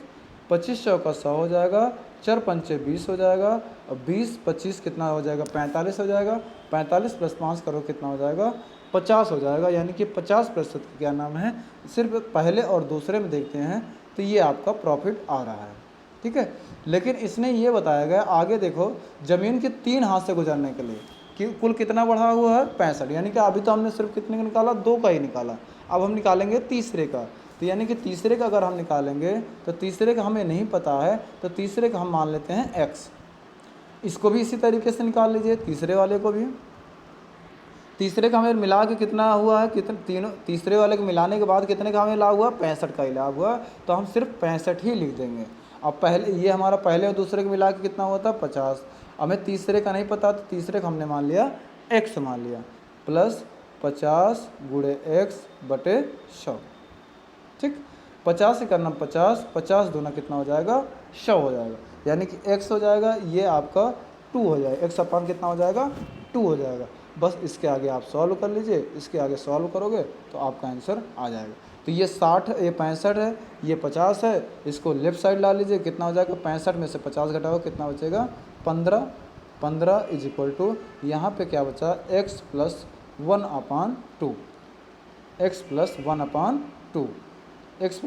2500 का 100 हो जाएगा, 4 पंचे 20 हो जाएगा, और 20 25 कितना हो जाएगा, 45 हो जाएगा, 45 + 5 करो कितना हो जाएगा, 50 हो जाएगा। यानी कि 50% का क्या नाम है, सिर्फ पहले और दूसरे में देखते हैं तो ये आपका प्रॉफिट आ रहा है। ठीक है, लेकिन इसने ये बताया गया आगे देखो, ज़मीन के 3 हाथ से गुजरने के लिए कि कुल कितना बढ़ा हुआ है, 65। यानी कि अभी तो हमने सिर्फ कितने का निकाला, 2 का ही निकाला, अब हम निकालेंगे तीसरे का। तो यानी कि तीसरे का अगर हम निकालेंगे तो तीसरे का हमें नहीं पता है, तो तीसरे का हम मान लेते हैं x। इसको भी इसी तरीके से निकाल लीजिए, तीसरे वाले को भी। तीसरे का हमें मिला के कितना हुआ है, कितने तीनों तीसरे वाले को मिलाने के बाद कितने का हमें लाभ हुआ, 65 का ही लाभ हुआ, तो हम सिर्फ 65 ही लिख देंगे। अब पहले ये हमारा पहले और दूसरे को मिला के कितना हुआ था, 50। हमें तीसरे का नहीं पता तो तीसरे का हमने मान लिया x मान लिया, प्लस 50 × x / 100। ठीक, 50 से करना 50, 50 दूना कितना हो जाएगा, 100 हो जाएगा, यानी कि x हो जाएगा, ये आपका 2 हो जाएगा, x अपान कितना हो जाएगा, 2 हो जाएगा। बस इसके आगे आप सॉल्व कर लीजिए, इसके आगे सॉल्व करोगे तो आपका आंसर आ जाएगा। तो ये 60, ये 65 है, ये 50 है, इसको लेफ्ट साइड ला लीजिए, कितना हो जाएगा, 65 में से 50 घटाओ कितना बचेगा, 15। 15 = यहाँ पे क्या बचा, x + 1/2, x + 1/2, x +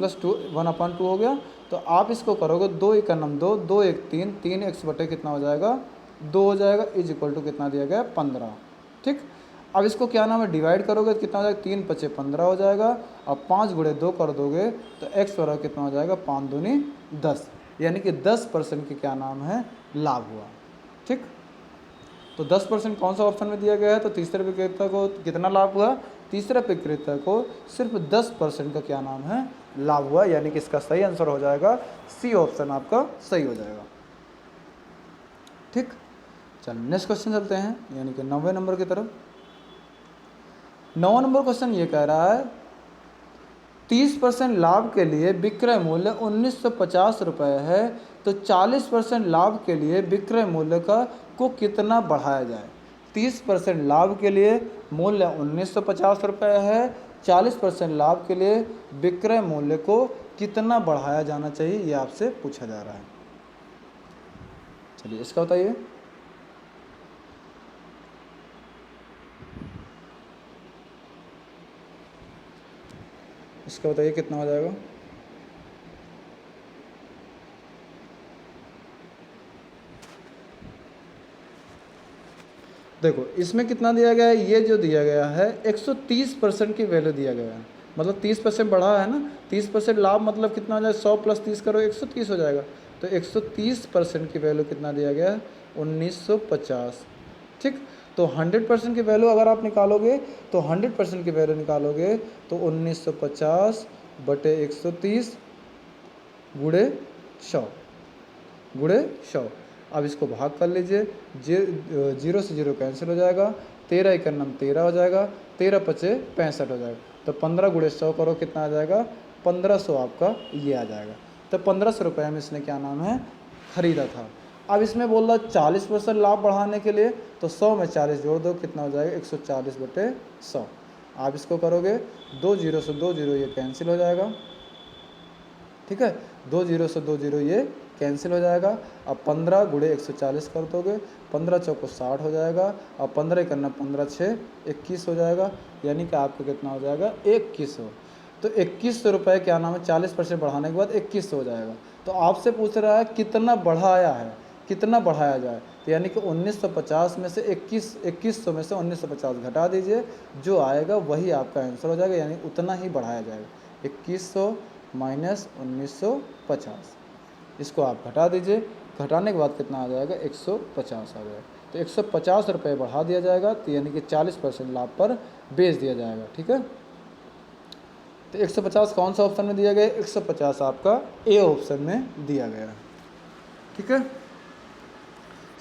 1/2 हो गया। तो आप इसको करोगे, 2 × 2, 2 × 1 3, 3x बटे कितना हो जाएगा, 2 हो जाएगा, = कितना दिया गया, 15। ठीक, अब इसको क्या नाम है, डिवाइड करोगे तो कितना हो जाएगा, 3 × 5 = 15 हो जाएगा। अब 5 × 2 कर दोगे तो x बराबर कितना हो जाएगा, 5 दूनी 10, यानी कि 10% के क्या नाम है, लाभ हुआ। ठीक, तो 10% कौन सा ऑप्शन में दिया गया है, तो तीसरे विक्रेता को कितना लाभ हुआ, तीसरे विक्रेता को सिर्फ 10% का क्या नाम है, लाभ हुआ, यानी कि इसका सही आंसर हो जाएगा सी ऑप्शन आपका सही हो जाएगा। ठीक, चलो नेक्स्ट क्वेश्चन चलते हैं, यानी कि 9वें नंबर की तरफ। 9वां नंबर क्वेश्चन ये कह रहा है 30% लाभ के लिए विक्रय मूल्य 1950 रुपये है, तो 40% लाभ के लिए विक्रय मूल्य को कितना बढ़ाया जाए। 30% लाभ के लिए मूल्य 1950 रुपये है, 40% लाभ के लिए विक्रय मूल्य को कितना बढ़ाया जाना चाहिए, ये आपसे पूछा जा रहा है। चलिए इसका बताइए। इसका बताइए कितना हो जाएगा। देखो इसमें कितना दिया गया है, ये जो दिया गया है 130% की वैल्यू दिया गया है, मतलब 30% बढ़ा है ना, 30% लाभ मतलब कितना हो जाएगा, 100 + 30 करो 130 हो जाएगा। तो 130% की वैल्यू कितना दिया गया है, 1950। ठीक, तो 100% की वैल्यू अगर आप निकालोगे, तो 100% की वैल्यू निकालोगे तो 1950 बटे 130 गुणे 100 गुणे 100। अब इसको भाग कर लीजिए, 0 से 0 कैंसिल हो जाएगा, 13 × 9 13 हो जाएगा, 13 × 5 65 हो जाएगा। तो 15 × 100 करो कितना आ जाएगा, 1500 आपका ये आ जाएगा। तो 1500 रुपये में इसने क्या नाम है ख़रीदा था। अब इसमें बोल रहा 40% लाभ बढ़ाने के लिए, तो 100 में 40 जोड़ दो कितना हो जाएगा, 140 बटे 100। आप इसको करोगे 2 0 से 2 0 ये कैंसिल हो जाएगा। ठीक है, 2 0 से 2 0 ये कैंसिल हो जाएगा। अब 15 × 140 कर दोगे, 15 चौको 60 हो जाएगा। अब 15 करना 15 6 21 हो जाएगा, यानी कि आपको कितना हो जाएगा 2100। तो 2100 रुपये क्या नाम है, 40% बढ़ाने के बाद 2100 हो जाएगा। तो आपसे पूछ रहा है कितना बढ़ाया है, कितना बढ़ाया जाए, तो यानी कि 1950 में से 2100 में से 1950 घटा दीजिए, जो आएगा वही आपका आंसर हो जाएगा, यानी उतना ही बढ़ाया जाएगा। 2100 माइनस 1950, इसको आप घटा दीजिए, घटाने के बाद कितना आ जाएगा, 150 आ जाएगा। तो 150 रुपये बढ़ा दिया जाएगा, तो यानी कि 40% लाभ पर बेच दिया जाएगा। ठीक है, तो 150 कौन सा ऑप्शन में दिया गया, 150 आपका ए ऑप्शन में दिया गया है। ठीक है,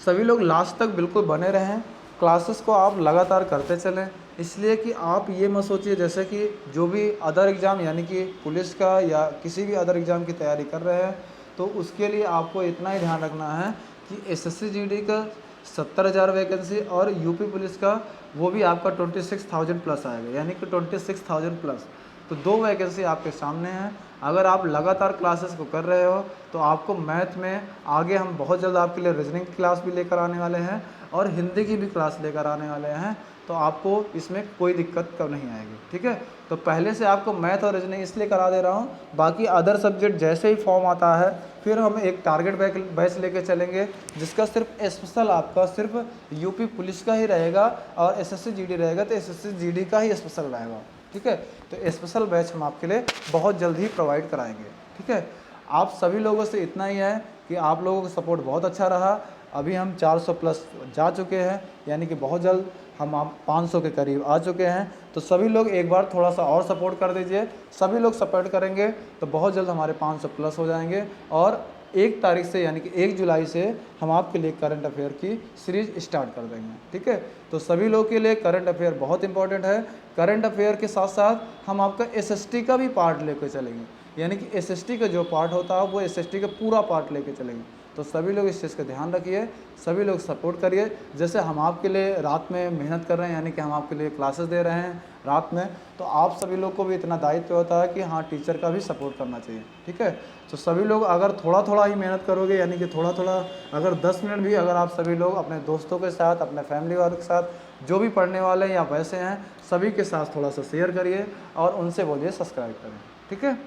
सभी लोग लास्ट तक बिल्कुल बने रहें, क्लासेस को आप लगातार करते चलें, इसलिए कि आप ये मत सोचिए जैसे कि जो भी अदर एग्ज़ाम यानी कि पुलिस का या किसी भी अदर एग्ज़ाम की तैयारी कर रहे हैं, तो उसके लिए आपको इतना ही ध्यान रखना है कि एसएससी जीडी का 70,000 वैकेंसी और यूपी पुलिस का वो भी आपका 26,000 प्लस आएगा, यानी कि 26,000 प्लस। तो 2 वैकेंसी आपके सामने हैं। अगर आप लगातार क्लासेस को कर रहे हो, तो आपको मैथ में आगे हम बहुत जल्द आपके लिए रीजनिंग की क्लास भी लेकर आने वाले हैं और हिंदी की भी क्लास लेकर आने वाले हैं, तो आपको इसमें कोई दिक्कत कब नहीं आएगी। ठीक है, तो पहले से आपको मैथ और रीजनिंग इसलिए करा दे रहा हूँ, बाकी अदर सब्जेक्ट जैसे ही फॉर्म आता है फिर हम एक टारगेट बैच लेके चलेंगे, जिसका सिर्फ स्पेशल आपका सिर्फ यूपी पुलिस का ही रहेगा और एसएससी जीडी रहेगा, तो एसएससी जीडी का ही स्पेशल रहेगा। ठीक है, तो स्पेशल बैच हम आपके लिए बहुत जल्द ही प्रोवाइड कराएंगे। ठीक है, आप सभी लोगों से इतना ही है कि आप लोगों का सपोर्ट बहुत अच्छा रहा। अभी हम 400 प्लस जा चुके हैं, यानी कि बहुत जल्द हम आप 500 के करीब आ चुके हैं। तो सभी लोग एक बार थोड़ा सा और सपोर्ट कर दीजिए, सभी लोग सपोर्ट करेंगे तो बहुत जल्द हमारे 500 प्लस हो जाएंगे। और 1 तारीख से यानी कि 1 जुलाई से हम आपके लिए करंट अफेयर की सीरीज स्टार्ट कर देंगे। ठीक है, तो सभी लोगों के लिए करंट अफेयर बहुत इंपॉर्टेंट है। करंट अफेयर के साथ साथ हम आपका एसएसटी का भी पार्ट लेकर चलेंगे, यानी कि एसएसटी का जो पार्ट होता है वो एसएसटी का पूरा पार्ट लेके चलेंगे। तो सभी लोग इस चीज़ का ध्यान रखिए, सभी लोग सपोर्ट करिए। जैसे हम आपके लिए रात में मेहनत कर रहे हैं, यानी कि हम आपके लिए क्लासेस दे रहे हैं रात में, तो आप सभी लोग को भी इतना दायित्व होता है कि हाँ टीचर का भी सपोर्ट करना चाहिए। ठीक है, तो सभी लोग अगर थोड़ा थोड़ा ही मेहनत करोगे, यानी कि थोड़ा थोड़ा अगर 10 मिनट भी अगर आप सभी लोग अपने दोस्तों के साथ, अपने फैमिली वालों के साथ, जो भी पढ़ने वाले हैं या वैसे हैं, सभी के साथ थोड़ा सा शेयर करिए और उनसे बोलिए सब्सक्राइब करें। ठीक है,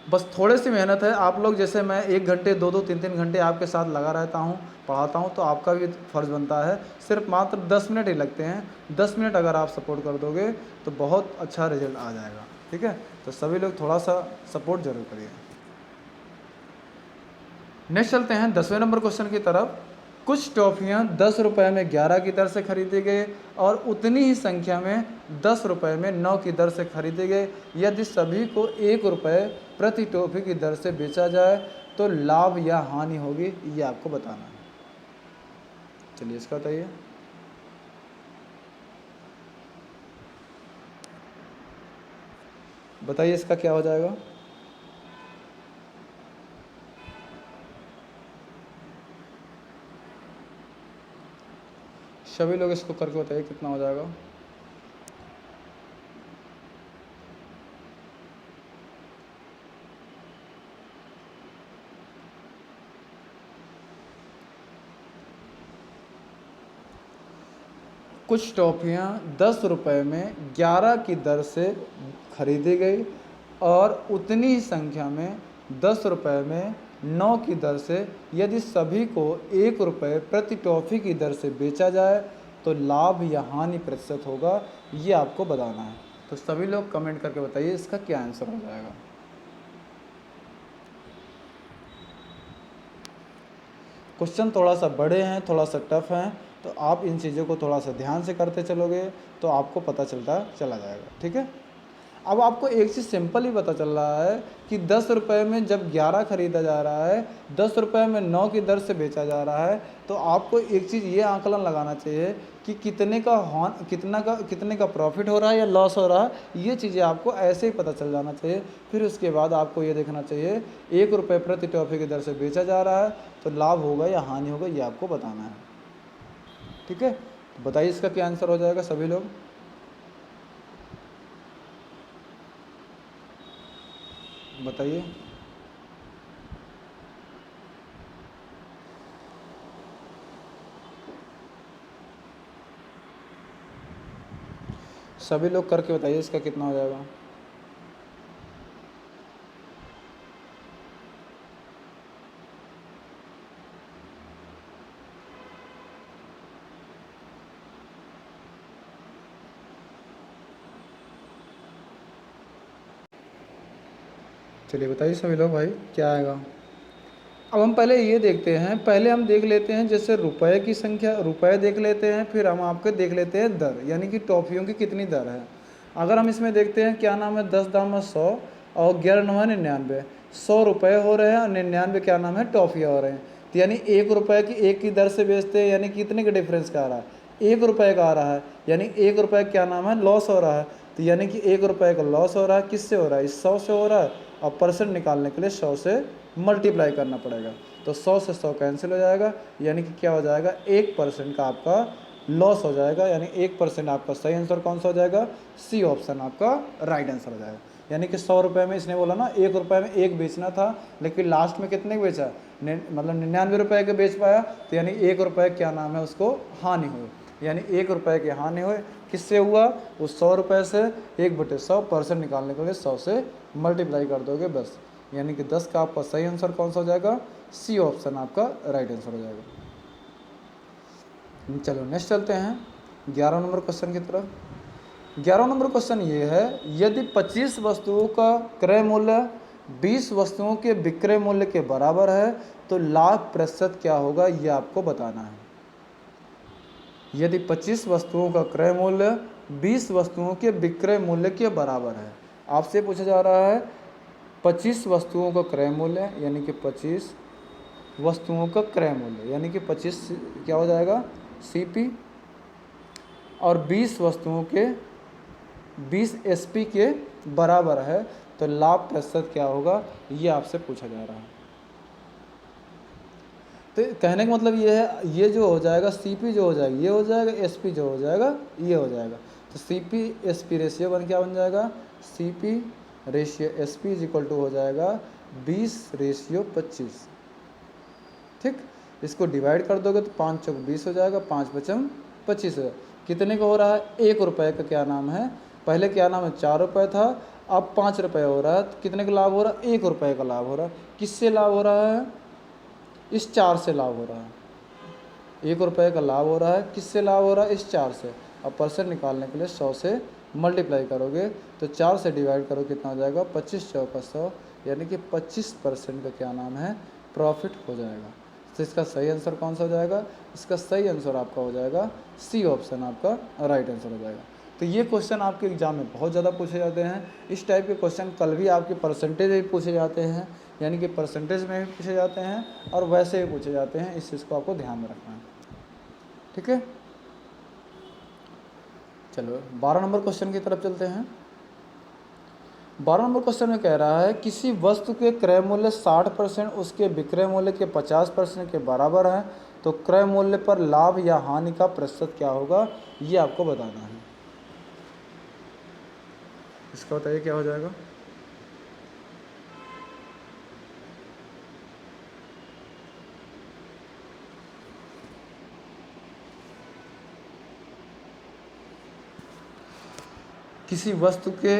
बस थोड़ी सी मेहनत है। आप लोग जैसे मैं 1 घंटे 2 2 3 3 घंटे आपके साथ लगा रहता हूँ, पढ़ाता हूँ, तो आपका भी फ़र्ज़ बनता है, सिर्फ मात्र 10 मिनट ही लगते हैं। 10 मिनट अगर आप सपोर्ट कर दोगे तो बहुत अच्छा रिजल्ट आ जाएगा। ठीक है, तो सभी लोग थोड़ा सा सपोर्ट ज़रूर करिए। नेक्स्ट चलते हैं 10वें नंबर क्वेश्चन की तरफ। कुछ टॉफ़ियाँ 10 रुपये में 11 की दर से खरीदी गई और उतनी ही संख्या में 10 रुपये में 9 की दर से खरीदी गई। यदि सभी को 1 रुपये प्रति टॉफ़ी की दर से बेचा जाए तो लाभ या हानि होगी, ये आपको बताना है। चलिए इसका बताइए। बताइए इसका क्या हो जाएगा। सभी लोग इसको करके बताइए कितना हो जाएगा। कुछ टॉफ़ियाँ 10 रुपए में 11 की दर से खरीदी गई और उतनी ही संख्या में 10 रुपए में 9 की दर से यदि सभी को 1 रुपए प्रति टॉफ़ी की दर से बेचा जाए तो लाभ या हानि प्रतिशत होगा, ये आपको बताना है। तो सभी लोग कमेंट करके बताइए इसका क्या आंसर हो जाएगा। क्वेश्चन थोड़ा सा बड़े हैं, थोड़ा सा टफ हैं, तो आप इन चीज़ों को थोड़ा सा ध्यान से करते चलोगे तो आपको पता चलता चला जाएगा। ठीक है, अब आपको एक चीज़ सिंपल ही पता चल रहा है कि 10 रुपये में जब 11 खरीदा जा रहा है, 10 रुपये में 9 की दर से बेचा जा रहा है, तो आपको एक चीज़ ये आंकलन लगाना चाहिए कि कितने का प्रॉफिट हो रहा है या लॉस हो रहा है। ये चीज़ें आपको ऐसे ही पता चल जाना चाहिए। फिर उसके बाद आपको ये देखना चाहिए 1 रुपये प्रति टॉफ़ी की दर से बेचा जा रहा है तो लाभ होगा या हानि होगा, ये आपको बताना है। ठीक है, तो बताइए इसका क्या आंसर हो जाएगा सभी लोग। बताइए। सभी लोग करके बताइए इसका कितना हो जाएगा। चलिए बताइए सभी लोग भाई क्या आएगा। अब हम पहले ये देखते हैं, पहले हम देख लेते हैं जैसे रुपए की संख्या, रुपए देख लेते हैं, फिर हम आपके देख लेते हैं दर, यानी कि टॉफ़ियों की कितनी दर है। अगर हम इसमें देखते हैं क्या नाम है, 10 दाम 100 और 11 9 99, 100 रुपये हो रहे हैं और 99 क्या नाम है टॉफ़ियाँ हो रहे हैं। तो यानी 1 रुपये की एक की दर से बेचते हैं, यानी कितने का डिफरेंस का आ रहा है, 1 रुपये का आ रहा है, यानी 1 रुपये क्या नाम है लॉस हो रहा है। तो यानी कि 1 रुपये का लॉस हो रहा है, किससे हो रहा है, इस 100 से हो रहा है, और परसेंट निकालने के लिए 100 से मल्टीप्लाई करना पड़ेगा। तो 100 से 100 कैंसिल हो जाएगा, यानी कि क्या हो जाएगा 1% का आपका लॉस हो जाएगा, यानी 1% आपका सही आंसर कौन सा हो जाएगा, सी ऑप्शन आपका राइट आंसर हो जाएगा। यानी कि 100 रुपये में इसने बोला ना 1 रुपये में एक बेचना था, लेकिन लास्ट में कितने का बेचा, मतलब 99 रुपये के बेच पाया, तो यानी 1 रुपये क्या नाम है उसको हानि हुई, यानी 1 रुपये की हानि हुई। किससे हुआ, उस 100 रुपये से 1/100 परसेंट निकालने के लिए 100 से मल्टीप्लाई कर दोगे बस, यानी कि 10 का आपका सही आंसर कौन सा हो जाएगा, सी ऑप्शन आपका राइट आंसर हो जाएगा। चलो नेक्स्ट चलते हैं 11 नंबर क्वेश्चन की तरफ। 11 नंबर क्वेश्चन ये है, यदि 25 वस्तुओं का क्रय मूल्य 20 वस्तुओं के विक्रय मूल्य के बराबर है तो लाभ प्रतिशत क्या होगा, ये आपको बताना है। यदि 25 वस्तुओं का क्रय मूल्य 20 वस्तुओं के विक्रय मूल्य के बराबर है, आपसे पूछा जा रहा है 25 वस्तुओं का क्रय मूल्य, यानी कि 25 वस्तुओं का क्रय मूल्य, यानी कि 25 क्या हो जाएगा CP, और 20 वस्तुओं के 20 SP के बराबर है तो लाभ प्रतिशत क्या होगा, ये आपसे पूछा जा रहा है। तो कहने का मतलब ये है, ये जो हो जाएगा CP जो हो जाएगा ये हो जाएगा, SP जो हो जाएगा ये हो जाएगा। तो CP SP रेशियो क्या बन जाएगा, CP ratio SP is equal to हो जाएगा 20:25। ठीक, इसको डिवाइड कर दोगे तो 5 चौक 20 हो जाएगा, 5 पचम 25 हो जाएगा। कितने का हो रहा है, 1 रुपये का क्या नाम है, पहले क्या नाम है 4 रुपये था, अब 5 रुपये हो रहा है, तो कितने का लाभ हो रहा है, 1 रुपये का लाभ हो रहा है। किससे लाभ हो रहा है, इस 4 से लाभ हो रहा है, 1 रुपये का लाभ हो रहा है, किससे लाभ हो रहा है, इस 4 से। अब परसेंट निकालने के लिए 100 से मल्टीप्लाई करोगे तो 4 से डिवाइड करो कितना हो जाएगा, 25 चौका 100, यानी कि 25% का क्या नाम है प्रॉफिट हो जाएगा। तो इसका सही आंसर कौन सा हो जाएगा, इसका सही आंसर आपका हो जाएगा सी ऑप्शन आपका राइट आंसर हो जाएगा। तो ये क्वेश्चन आपके एग्जाम में बहुत ज़्यादा पूछे जाते हैं। इस टाइप के क्वेश्चन कल भी आपके परसेंटेज में पूछे जाते हैं, यानी कि परसेंटेज में भी पूछे जाते हैं और वैसे भी पूछे जाते हैं, इस चीज़ को आपको ध्यान में रखना है। ठीक है, चलो 12 नंबर क्वेश्चन की तरफ चलते हैं। 12 नंबर क्वेश्चन में कह रहा है, किसी वस्तु के क्रय मूल्य 60% उसके विक्रय मूल्य के 50% के बराबर है तो क्रय मूल्य पर लाभ या हानि का प्रतिशत क्या होगा, ये आपको बताना है। इसका बताइए क्या हो जाएगा। किसी वस्तु के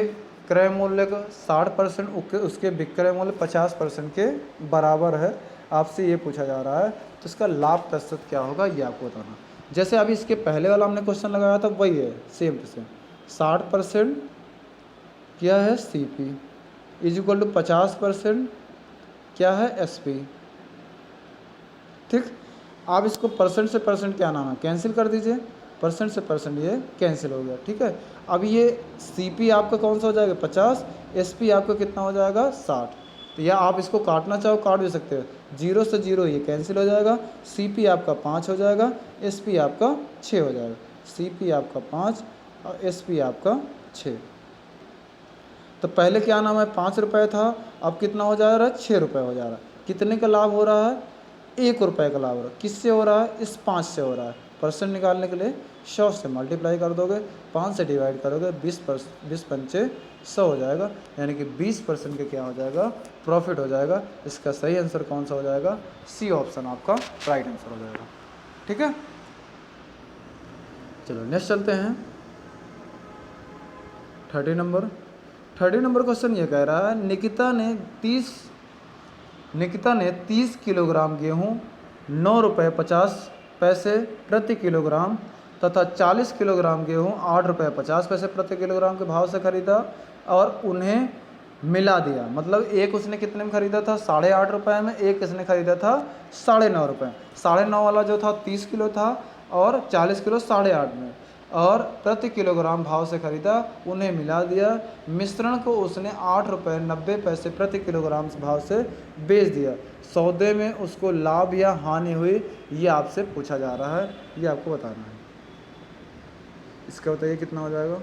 क्रय मूल्य का 60% उसके विक्रय मूल्य 50% के बराबर है, आपसे ये पूछा जा रहा है, तो इसका लाभ प्रतिशत क्या होगा ये आपको बताना। जैसे अभी इसके पहले वाला हमने क्वेश्चन लगाया था वही है, सेम टू सेम। 60% क्या है C P is equal to 50% क्या है एस पी। ठीक, आप इसको परसेंट से परसेंट क्या नाम है कैंसिल कर दीजिए, परसेंट से परसेंट ये कैंसिल हो गया। ठीक है, अब ये सी पी आपका कौन सा हो जाएगा 50, एस पी आपका कितना हो जाएगा 60। तो या आप इसको काटना चाहो काट भी सकते हो, 0 से 0 ये कैंसिल हो जाएगा, सी पी आपका 5 हो जाएगा, एस पी आपका 6 हो जाएगा। सी पी आपका 5 और एस पी आपका 6। तो पहले क्या नाम है 5 रुपये था, अब कितना हो जा रहा है 6 रुपये हो जा रहा है। कितने का लाभ हो रहा है 1 रुपये का लाभ हो रहा है। किससे हो रहा है इस 5 से हो रहा है। परसेंट निकालने के लिए 100 से मल्टीप्लाई कर दोगे, 5 से डिवाइड करोगे, 20 पंचे 100 हो जाएगा, यानी कि 20% के क्या हो जाएगा प्रॉफिट हो जाएगा। इसका सही आंसर कौन सा हो जाएगा, सी ऑप्शन आपका राइट आंसर हो जाएगा। ठीक है, चलो नेक्स्ट चलते हैं। 30 नंबर क्वेश्चन ये कह रहा है निकिता ने 30 किलोग्राम गेहूँ 9 रुपये 50 पैसे प्रति किलोग्राम तथा 40 किलोग्राम गेहूँ 8 रुपये 50 पैसे प्रति किलोग्राम के भाव से खरीदा और उन्हें मिला दिया। मतलब एक उसने कितने में खरीदा था 8.5 रुपये में, एक इसने खरीदा था 9.5 रुपये। 9.5 वाला जो था 30 किलो था और 40 किलो 8.5 में, और प्रति किलोग्राम भाव से खरीदा, उन्हें मिला दिया। मिश्रण को उसने 8 रुपये 90 पैसे प्रति किलोग्राम भाव से बेच दिया। सौदे में उसको लाभ या हानि हुई, ये आपसे पूछा जा रहा है, ये आपको बताना है। इसका बताइए कितना हो जाएगा।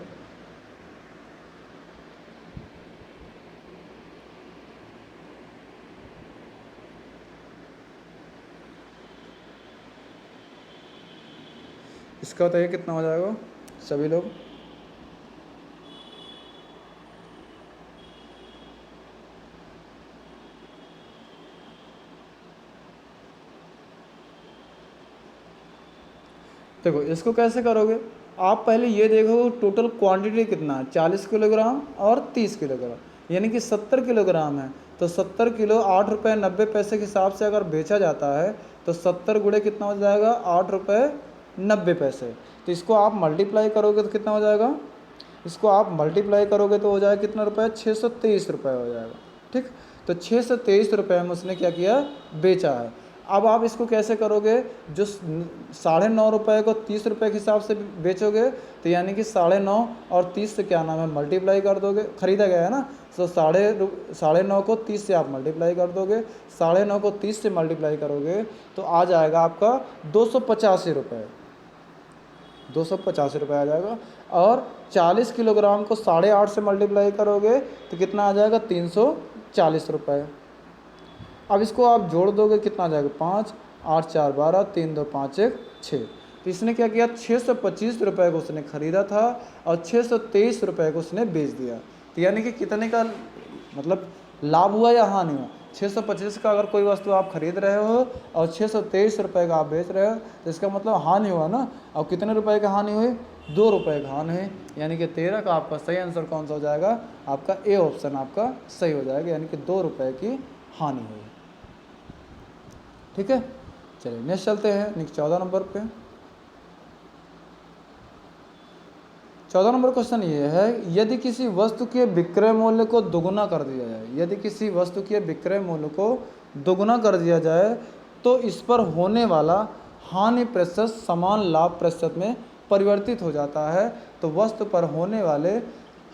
इसका बताइए कितना हो जाएगा सभी लोग। देखो इसको कैसे करोगे, आप पहले ये देखो टोटल क्वांटिटी कितना है, 40 किलोग्राम और 30 किलोग्राम, यानी कि 70 किलोग्राम है। तो 70 किलो 8 रुपये 90 पैसे के हिसाब से अगर बेचा जाता है तो 70 गुणे कितना हो जाएगा 8 रुपये 90 पैसे। तो इसको आप मल्टीप्लाई करोगे तो कितना हो जाएगा, इसको आप मल्टीप्लाई करोगे तो हो जाएगा कितना रुपये 623 रुपये हो जाएगा। ठीक, तो 623 रुपये में उसने क्या किया बेचा है। अब आप इसको कैसे करोगे, जो 9.5 रुपये को 30 रुपये के हिसाब से बेचोगे, तो यानी कि 9.5 और 30 से क्या नाम है मल्टीप्लाई कर दोगे, खरीदा गया है ना, तो 9.5 को 30 से आप मल्टीप्लाई कर दोगे, 9.5 को 30 से मल्टीप्लाई करोगे तो आ जाएगा आपका 285 रुपये, 285 रुपये आ जाएगा। और 40 किलोग्राम को 8.5 से मल्टीप्लाई करोगे तो कितना आ जाएगा 340 रुपये। अब इसको आप जोड़ दोगे कितना आ जाएगा 5, 8 4 12, 3 2 5 1 6। तो इसने क्या किया 625 रुपये को उसने खरीदा था और 623 रुपये को उसने बेच दिया। तो यानी कि कितने का मतलब लाभ हुआ या हानि हुआ, 625 का अगर कोई वस्तु आप खरीद रहे हो और 623 रुपये का आप बेच रहे हो, तो इसका मतलब हानि हुआ ना। और कितने रुपए का हानि हुई, 2 रुपये का हानि हुई, यानी कि 13 का आपका सही आंसर कौन सा हो जाएगा, आपका ए ऑप्शन आपका सही हो जाएगा, यानी कि 2 रुपये की हानि हुई। ठीक है, चलिए नेक्स्ट चलते हैं नेक्स्ट 14 नंबर पे। 14 नंबर क्वेश्चन ये है, यदि किसी वस्तु के विक्रय मूल्य को दोगुना कर दिया जाए, यदि किसी वस्तु के विक्रय मूल्य को दोगुना कर दिया जाए तो इस पर होने वाला हानि प्रतिशत समान लाभ प्रतिशत में परिवर्तित हो जाता है। तो वस्तु पर होने वाले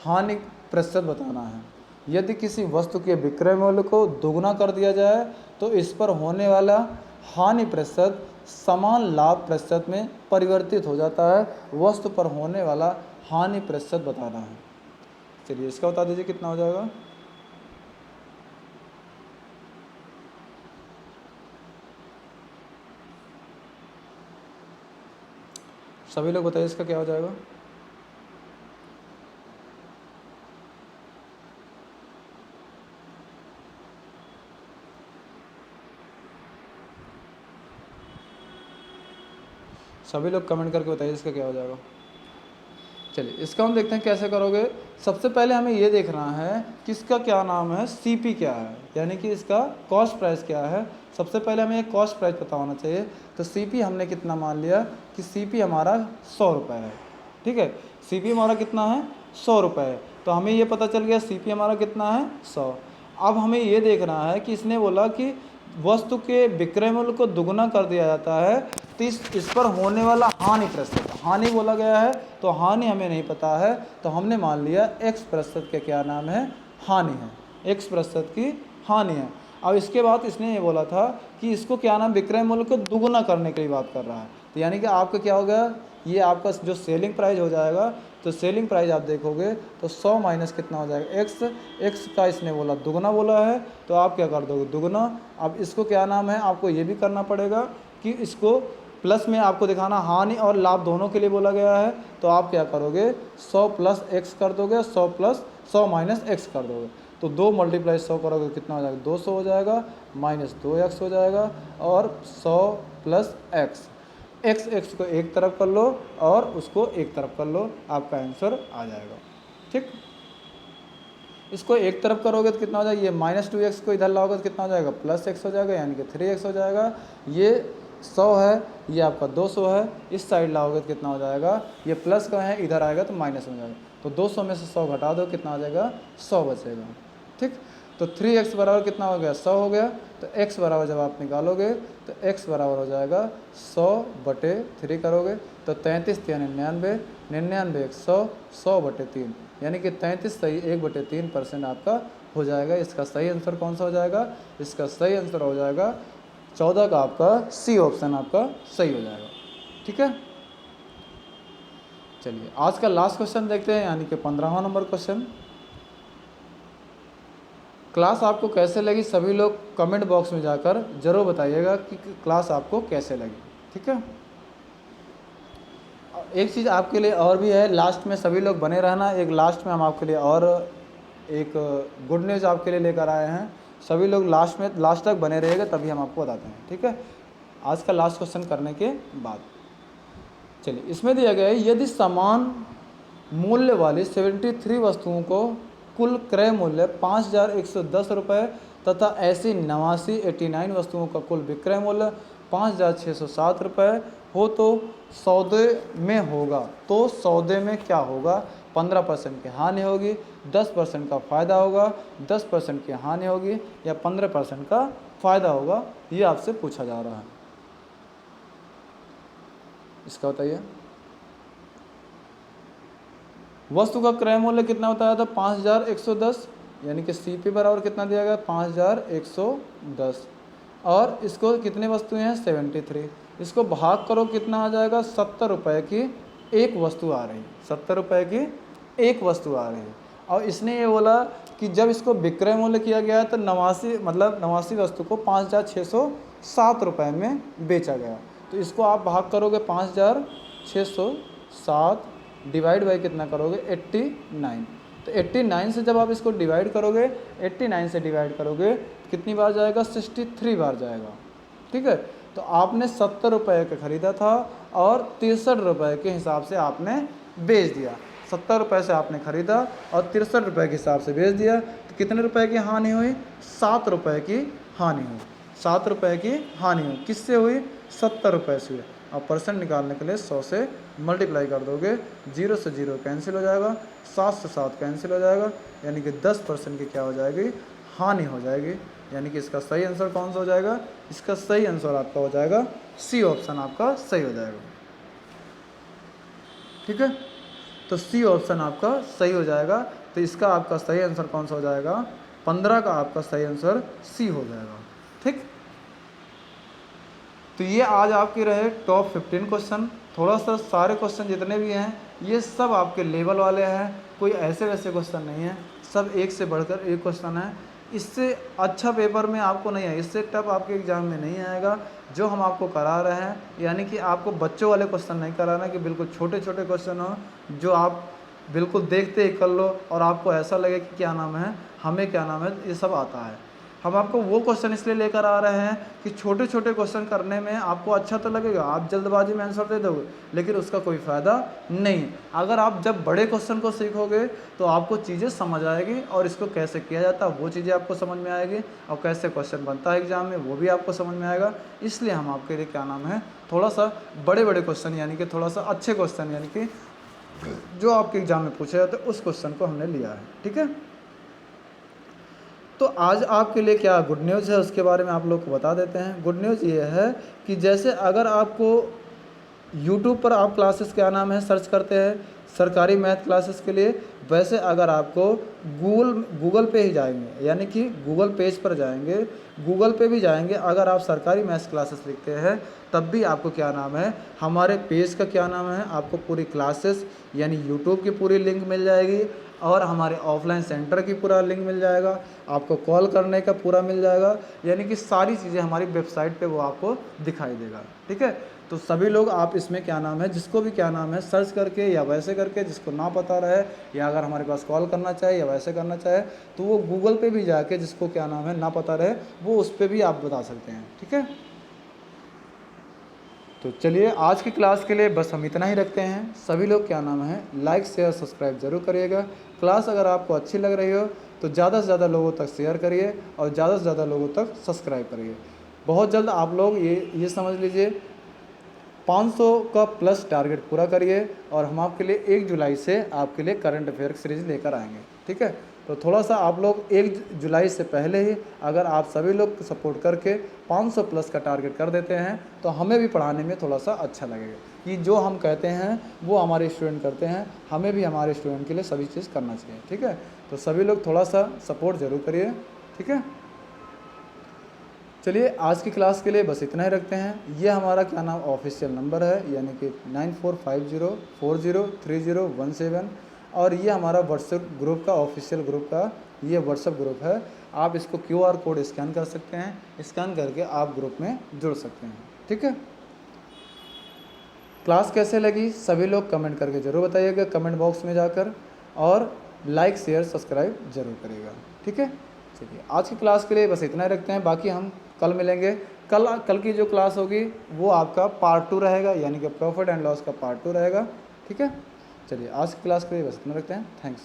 हानि प्रतिशत बताना है। यदि किसी वस्तु के विक्रय मूल्य को दोगुना कर दिया जाए तो इस पर होने वाला हानि प्रतिशत समान लाभ प्रतिशत में परिवर्तित हो जाता है। वस्तु पर होने वाला हानि प्रतिशत बताना है। चलिए इसका बता दीजिए कितना हो जाएगा। सभी लोग बताइए इसका क्या हो जाएगा। सभी लोग कमेंट करके बताइए इसका क्या हो जाएगा। चलिए इसका हम देखते हैं कैसे करोगे। सबसे पहले हमें ये देखना है कि इसका क्या नाम है, सीपी क्या है, यानी कि इसका कॉस्ट प्राइस क्या है। सबसे पहले हमें एक कॉस्ट प्राइस पता होना चाहिए। तो सीपी हमने कितना मान लिया कि सीपी हमारा 100 रुपये है। ठीक है, सीपी हमारा कितना है, 100 रुपये है। तो हमें ये पता चल गया सीपी हमारा कितना है, 100। अब हमें ये देखना है कि इसने बोला कि वस्तु के विक्रय मूल्य को दुगुना कर दिया जाता है, तो इस पर होने वाला हानि प्रतिशत, हानि बोला गया है तो हानि हमें नहीं पता है, तो हमने मान लिया x प्रतिशत के क्या नाम है, हानि है, x प्रतिशत की हानि है। अब इसके बाद इसने ये बोला था कि इसको क्या नाम, विक्रय मूल्य को दुगुना करने के लिए बात कर रहा है। तो यानी कि आपका क्या होगा, ये आपका जो सेलिंग प्राइस हो जाएगा, तो सेलिंग प्राइस आप देखोगे तो 100 माइनस कितना हो जाएगा, x का इसने बोला दुगना बोला है, तो आप क्या कर दोगे, दुगना। अब इसको क्या नाम है, आपको ये भी करना पड़ेगा कि इसको प्लस में आपको दिखाना, हानि और लाभ दोनों के लिए बोला गया है, तो आप क्या करोगे, 100 प्लस x कर दोगे, 100 प्लस 100 माइनस x कर दोगे। तो 2 मल्टीप्लाई 100 करोगे कितना हो जाएगा, 200 हो जाएगा, माइनस 2x हो जाएगा, और 100 प्लस x को एक तरफ कर लो और उसको एक तरफ कर लो, आपका आंसर आ जाएगा। ठीक, इसको एक तरफ करोगे तो कितना हो जाएगा, ये माइनस 2x को इधर लाओगे तो कितना हो जाएगा, प्लस x हो जाएगा, यानी कि 3x हो जाएगा। ये 100 है, ये आपका 200 है, इस साइड लाओगे तो कितना हो जाएगा, ये प्लस का है, इधर आएगा तो माइनस हो जाएगा। तो 200 में से 100 घटा दो, कितना हो जाएगा, 100 बचेगा। ठीक, तो 3x बराबर कितना हो गया, 100 हो गया। तो x बराबर जब आप निकालोगे तो x बराबर हो जाएगा 100/3 करोगे तो 33 या 99, 99 एक 100, 100/3, यानी कि 33 सही 1/3% आपका हो जाएगा। इसका सही आंसर कौन सा हो जाएगा, इसका सही आंसर हो जाएगा 14 का आपका सी ऑप्शन आपका सही हो जाएगा। ठीक है, चलिए आज का लास्ट क्वेश्चन देखते हैं, यानी कि 15वां नंबर क्वेश्चन। क्लास आपको कैसे लगी, सभी लोग कमेंट बॉक्स में जाकर ज़रूर बताइएगा कि क्लास आपको कैसे लगी। ठीक है, एक चीज़ आपके लिए और भी है, लास्ट में सभी लोग बने रहना। एक लास्ट में हम आपके लिए और एक गुड न्यूज़ आपके लिए लेकर आए हैं, सभी लोग लास्ट तक बने रहेगा, तभी हम आपको बताते हैं। ठीक है, आज का लास्ट क्वेश्चन करने के बाद चलिए इसमें दिया गया है, यदि समान मूल्य वाली 73 वस्तुओं को कुल क्रय मूल्य 5,110 रुपये तथा ऐसी 89 वस्तुओं का कुल विक्रय मूल्य 5,607 रुपये हो, तो सौदे में होगा, तो सौदे में क्या होगा, 15% की हानि होगी, 10% का फ़ायदा होगा, 10% की हानि होगी, या 15% का फ़ायदा होगा, ये आपसे पूछा जा रहा है। इसका बताइए। वस्तु का क्रय मूल्य कितना बताया था, 5,110, यानी कि सीपी बराबर कितना दिया गया, 5,110, और इसको कितनी वस्तुएं हैं, 73। इसको भाग करो, कितना आ जाएगा, 70 रुपये की एक वस्तु आ रही है, 70 रुपये की एक वस्तु आ रही है। और इसने ये बोला कि जब इसको विक्रय मूल्य किया गया तो 89 वस्तु को 5,607 रुपये में बेचा गया। तो इसको आप भाग करोगे 5,607 डिवाइड बाई कितना करोगे, 89। तो 89 से जब आप इसको डिवाइड करोगे, 89 से डिवाइड करोगे कितनी बार जाएगा, 63 बार जाएगा। ठीक है, तो आपने 70 रुपये का ख़रीदा था और 63 रुपये के हिसाब से आपने बेच दिया। 70 रुपये से आपने ख़रीदा और 63 रुपये के हिसाब से बेच दिया, तो कितने रुपए की हानि हुई, 7 रुपये की हानि हुई, 7 रुपये की हानि हुई। किससे हुई, 70 रुपये से हुई। और परसेंट निकालने के लिए 100 से मल्टीप्लाई कर दोगे, 0 से 0 कैंसिल हो जाएगा, 7 से 7 कैंसिल हो जाएगा, यानी कि 10% की क्या हो जाएगी, हानि हो जाएगी। यानी कि इसका सही आंसर कौन सा हो जाएगा, इसका सही आंसर आपका हो जाएगा सी ऑप्शन आपका सही हो जाएगा। ठीक है, तो सी ऑप्शन आपका सही हो जाएगा। तो इसका आपका सही आंसर कौन सा हो जाएगा, 15 का आपका सही आंसर सी हो जाएगा। ठीक, तो ये आज आपके रहे टॉप 15 क्वेश्चन। थोड़ा सा सारे क्वेश्चन जितने भी हैं ये सब आपके लेवल वाले हैं, कोई ऐसे वैसे क्वेश्चन नहीं है, सब एक से बढ़कर एक क्वेश्चन है। इससे अच्छा पेपर में आपको नहीं है, इससे टफ आपके एग्ज़ाम में नहीं आएगा। जो हम आपको करा रहे हैं, यानी कि आपको बच्चों वाले क्वेश्चन नहीं कराना कि बिल्कुल छोटे छोटे क्वेश्चन हो जो आप बिल्कुल देखते ही कर लो और आपको ऐसा लगे कि क्या नाम है, हमें क्या नाम है, ये सब आता है। हम आपको वो क्वेश्चन इसलिए लेकर आ रहे हैं कि छोटे छोटे क्वेश्चन करने में आपको अच्छा तो लगेगा, आप जल्दबाजी में आंसर दे दोगे, लेकिन उसका कोई फ़ायदा नहीं। अगर आप जब बड़े क्वेश्चन को सीखोगे तो आपको चीज़ें समझ आएगी और इसको कैसे किया जाता है वो चीज़ें आपको समझ में आएगी, और कैसे क्वेश्चन बनता है एग्जाम में वो भी आपको समझ में आएगा। इसलिए हम आपके लिए क्या नाम है, थोड़ा सा बड़े बड़े क्वेश्चन यानी कि थोड़ा सा अच्छे क्वेश्चन यानी कि जो आपके एग्जाम में पूछे जाते हैं उस क्वेश्चन को हमने लिया है। ठीक है, तो आज आपके लिए क्या गुड न्यूज़ है उसके बारे में आप लोग को बता देते हैं। गुड न्यूज़ ये है कि जैसे अगर आपको यूट्यूब पर आप क्लासेस क्या नाम है सर्च करते हैं सरकारी मैथ क्लासेस के लिए, वैसे अगर आपको गूगल पे ही जाएंगे यानी कि गूगल पेज पर जाएंगे, गूगल पे भी जाएंगे, अगर आप सरकारी मैथ्स क्लासेस लिखते हैं तब भी आपको क्या नाम है हमारे पेज का क्या नाम है आपको पूरी क्लासेस यानी यूट्यूब की पूरी लिंक मिल जाएगी, और हमारे ऑफलाइन सेंटर की पूरा लिंक मिल जाएगा, आपको कॉल करने का पूरा मिल जाएगा, यानी कि सारी चीज़ें हमारी वेबसाइट पे वो आपको दिखाई देगा। ठीक है, तो सभी लोग आप इसमें क्या नाम है जिसको भी क्या नाम है सर्च करके या वैसे करके, जिसको ना पता रहे या अगर हमारे पास कॉल करना चाहे या वैसे करना चाहे तो वो गूगल पे भी जाके जिसको क्या नाम है ना पता रहे वो उस पर भी आप बता सकते हैं। ठीक है, तो चलिए आज की क्लास के लिए बस हम इतना ही रखते हैं। सभी लोग क्या नाम है लाइक शेयर सब्सक्राइब जरूर करिएगा। क्लास अगर आपको अच्छी लग रही हो तो ज़्यादा से ज़्यादा लोगों तक शेयर करिए और ज़्यादा से ज़्यादा लोगों तक सब्सक्राइब करिए। बहुत जल्द आप लोग ये समझ लीजिए 500 का प्लस टारगेट पूरा करिए, और हम आपके लिए 1 जुलाई से आपके लिए करंट अफेयर सीरीज लेकर आएंगे। ठीक है, तो थोड़ा सा आप लोग 1 जुलाई से पहले ही अगर आप सभी लोग सपोर्ट करके 500 प्लस का टारगेट कर देते हैं तो हमें भी पढ़ाने में थोड़ा सा अच्छा लगेगा कि जो हम कहते हैं वो हमारे स्टूडेंट करते हैं, हमें भी हमारे स्टूडेंट के लिए सभी चीज़ करना चाहिए। ठीक है, तो सभी लोग थोड़ा सा सपोर्ट ज़रूर करिए। ठीक है, चलिए आज की क्लास के लिए बस इतना ही रखते हैं। ये हमारा क्या नाम ऑफिशियल नंबर है यानी कि 9450403017, और ये हमारा व्हाट्सएप ग्रुप का ऑफिशियल ग्रुप का ये व्हाट्सएप ग्रुप है। आप इसको QR कोड स्कैन कर सकते हैं, स्कैन करके आप ग्रुप में जुड़ सकते हैं। ठीक है, क्लास कैसे लगी सभी लोग कमेंट करके ज़रूर बताइएगा कमेंट बॉक्स में जाकर, और लाइक शेयर सब्सक्राइब जरूर करिएगा। ठीक है, चलिए आज की क्लास के लिए बस इतना ही रखते हैं, बाकी हम कल मिलेंगे। कल की जो क्लास होगी वो आपका पार्ट 2 रहेगा यानी कि प्रॉफिट एंड लॉस का पार्ट 2 रहेगा। ठीक है, चलिए आज की क्लास के लिए बस इतना रखते हैं। थैंक्स।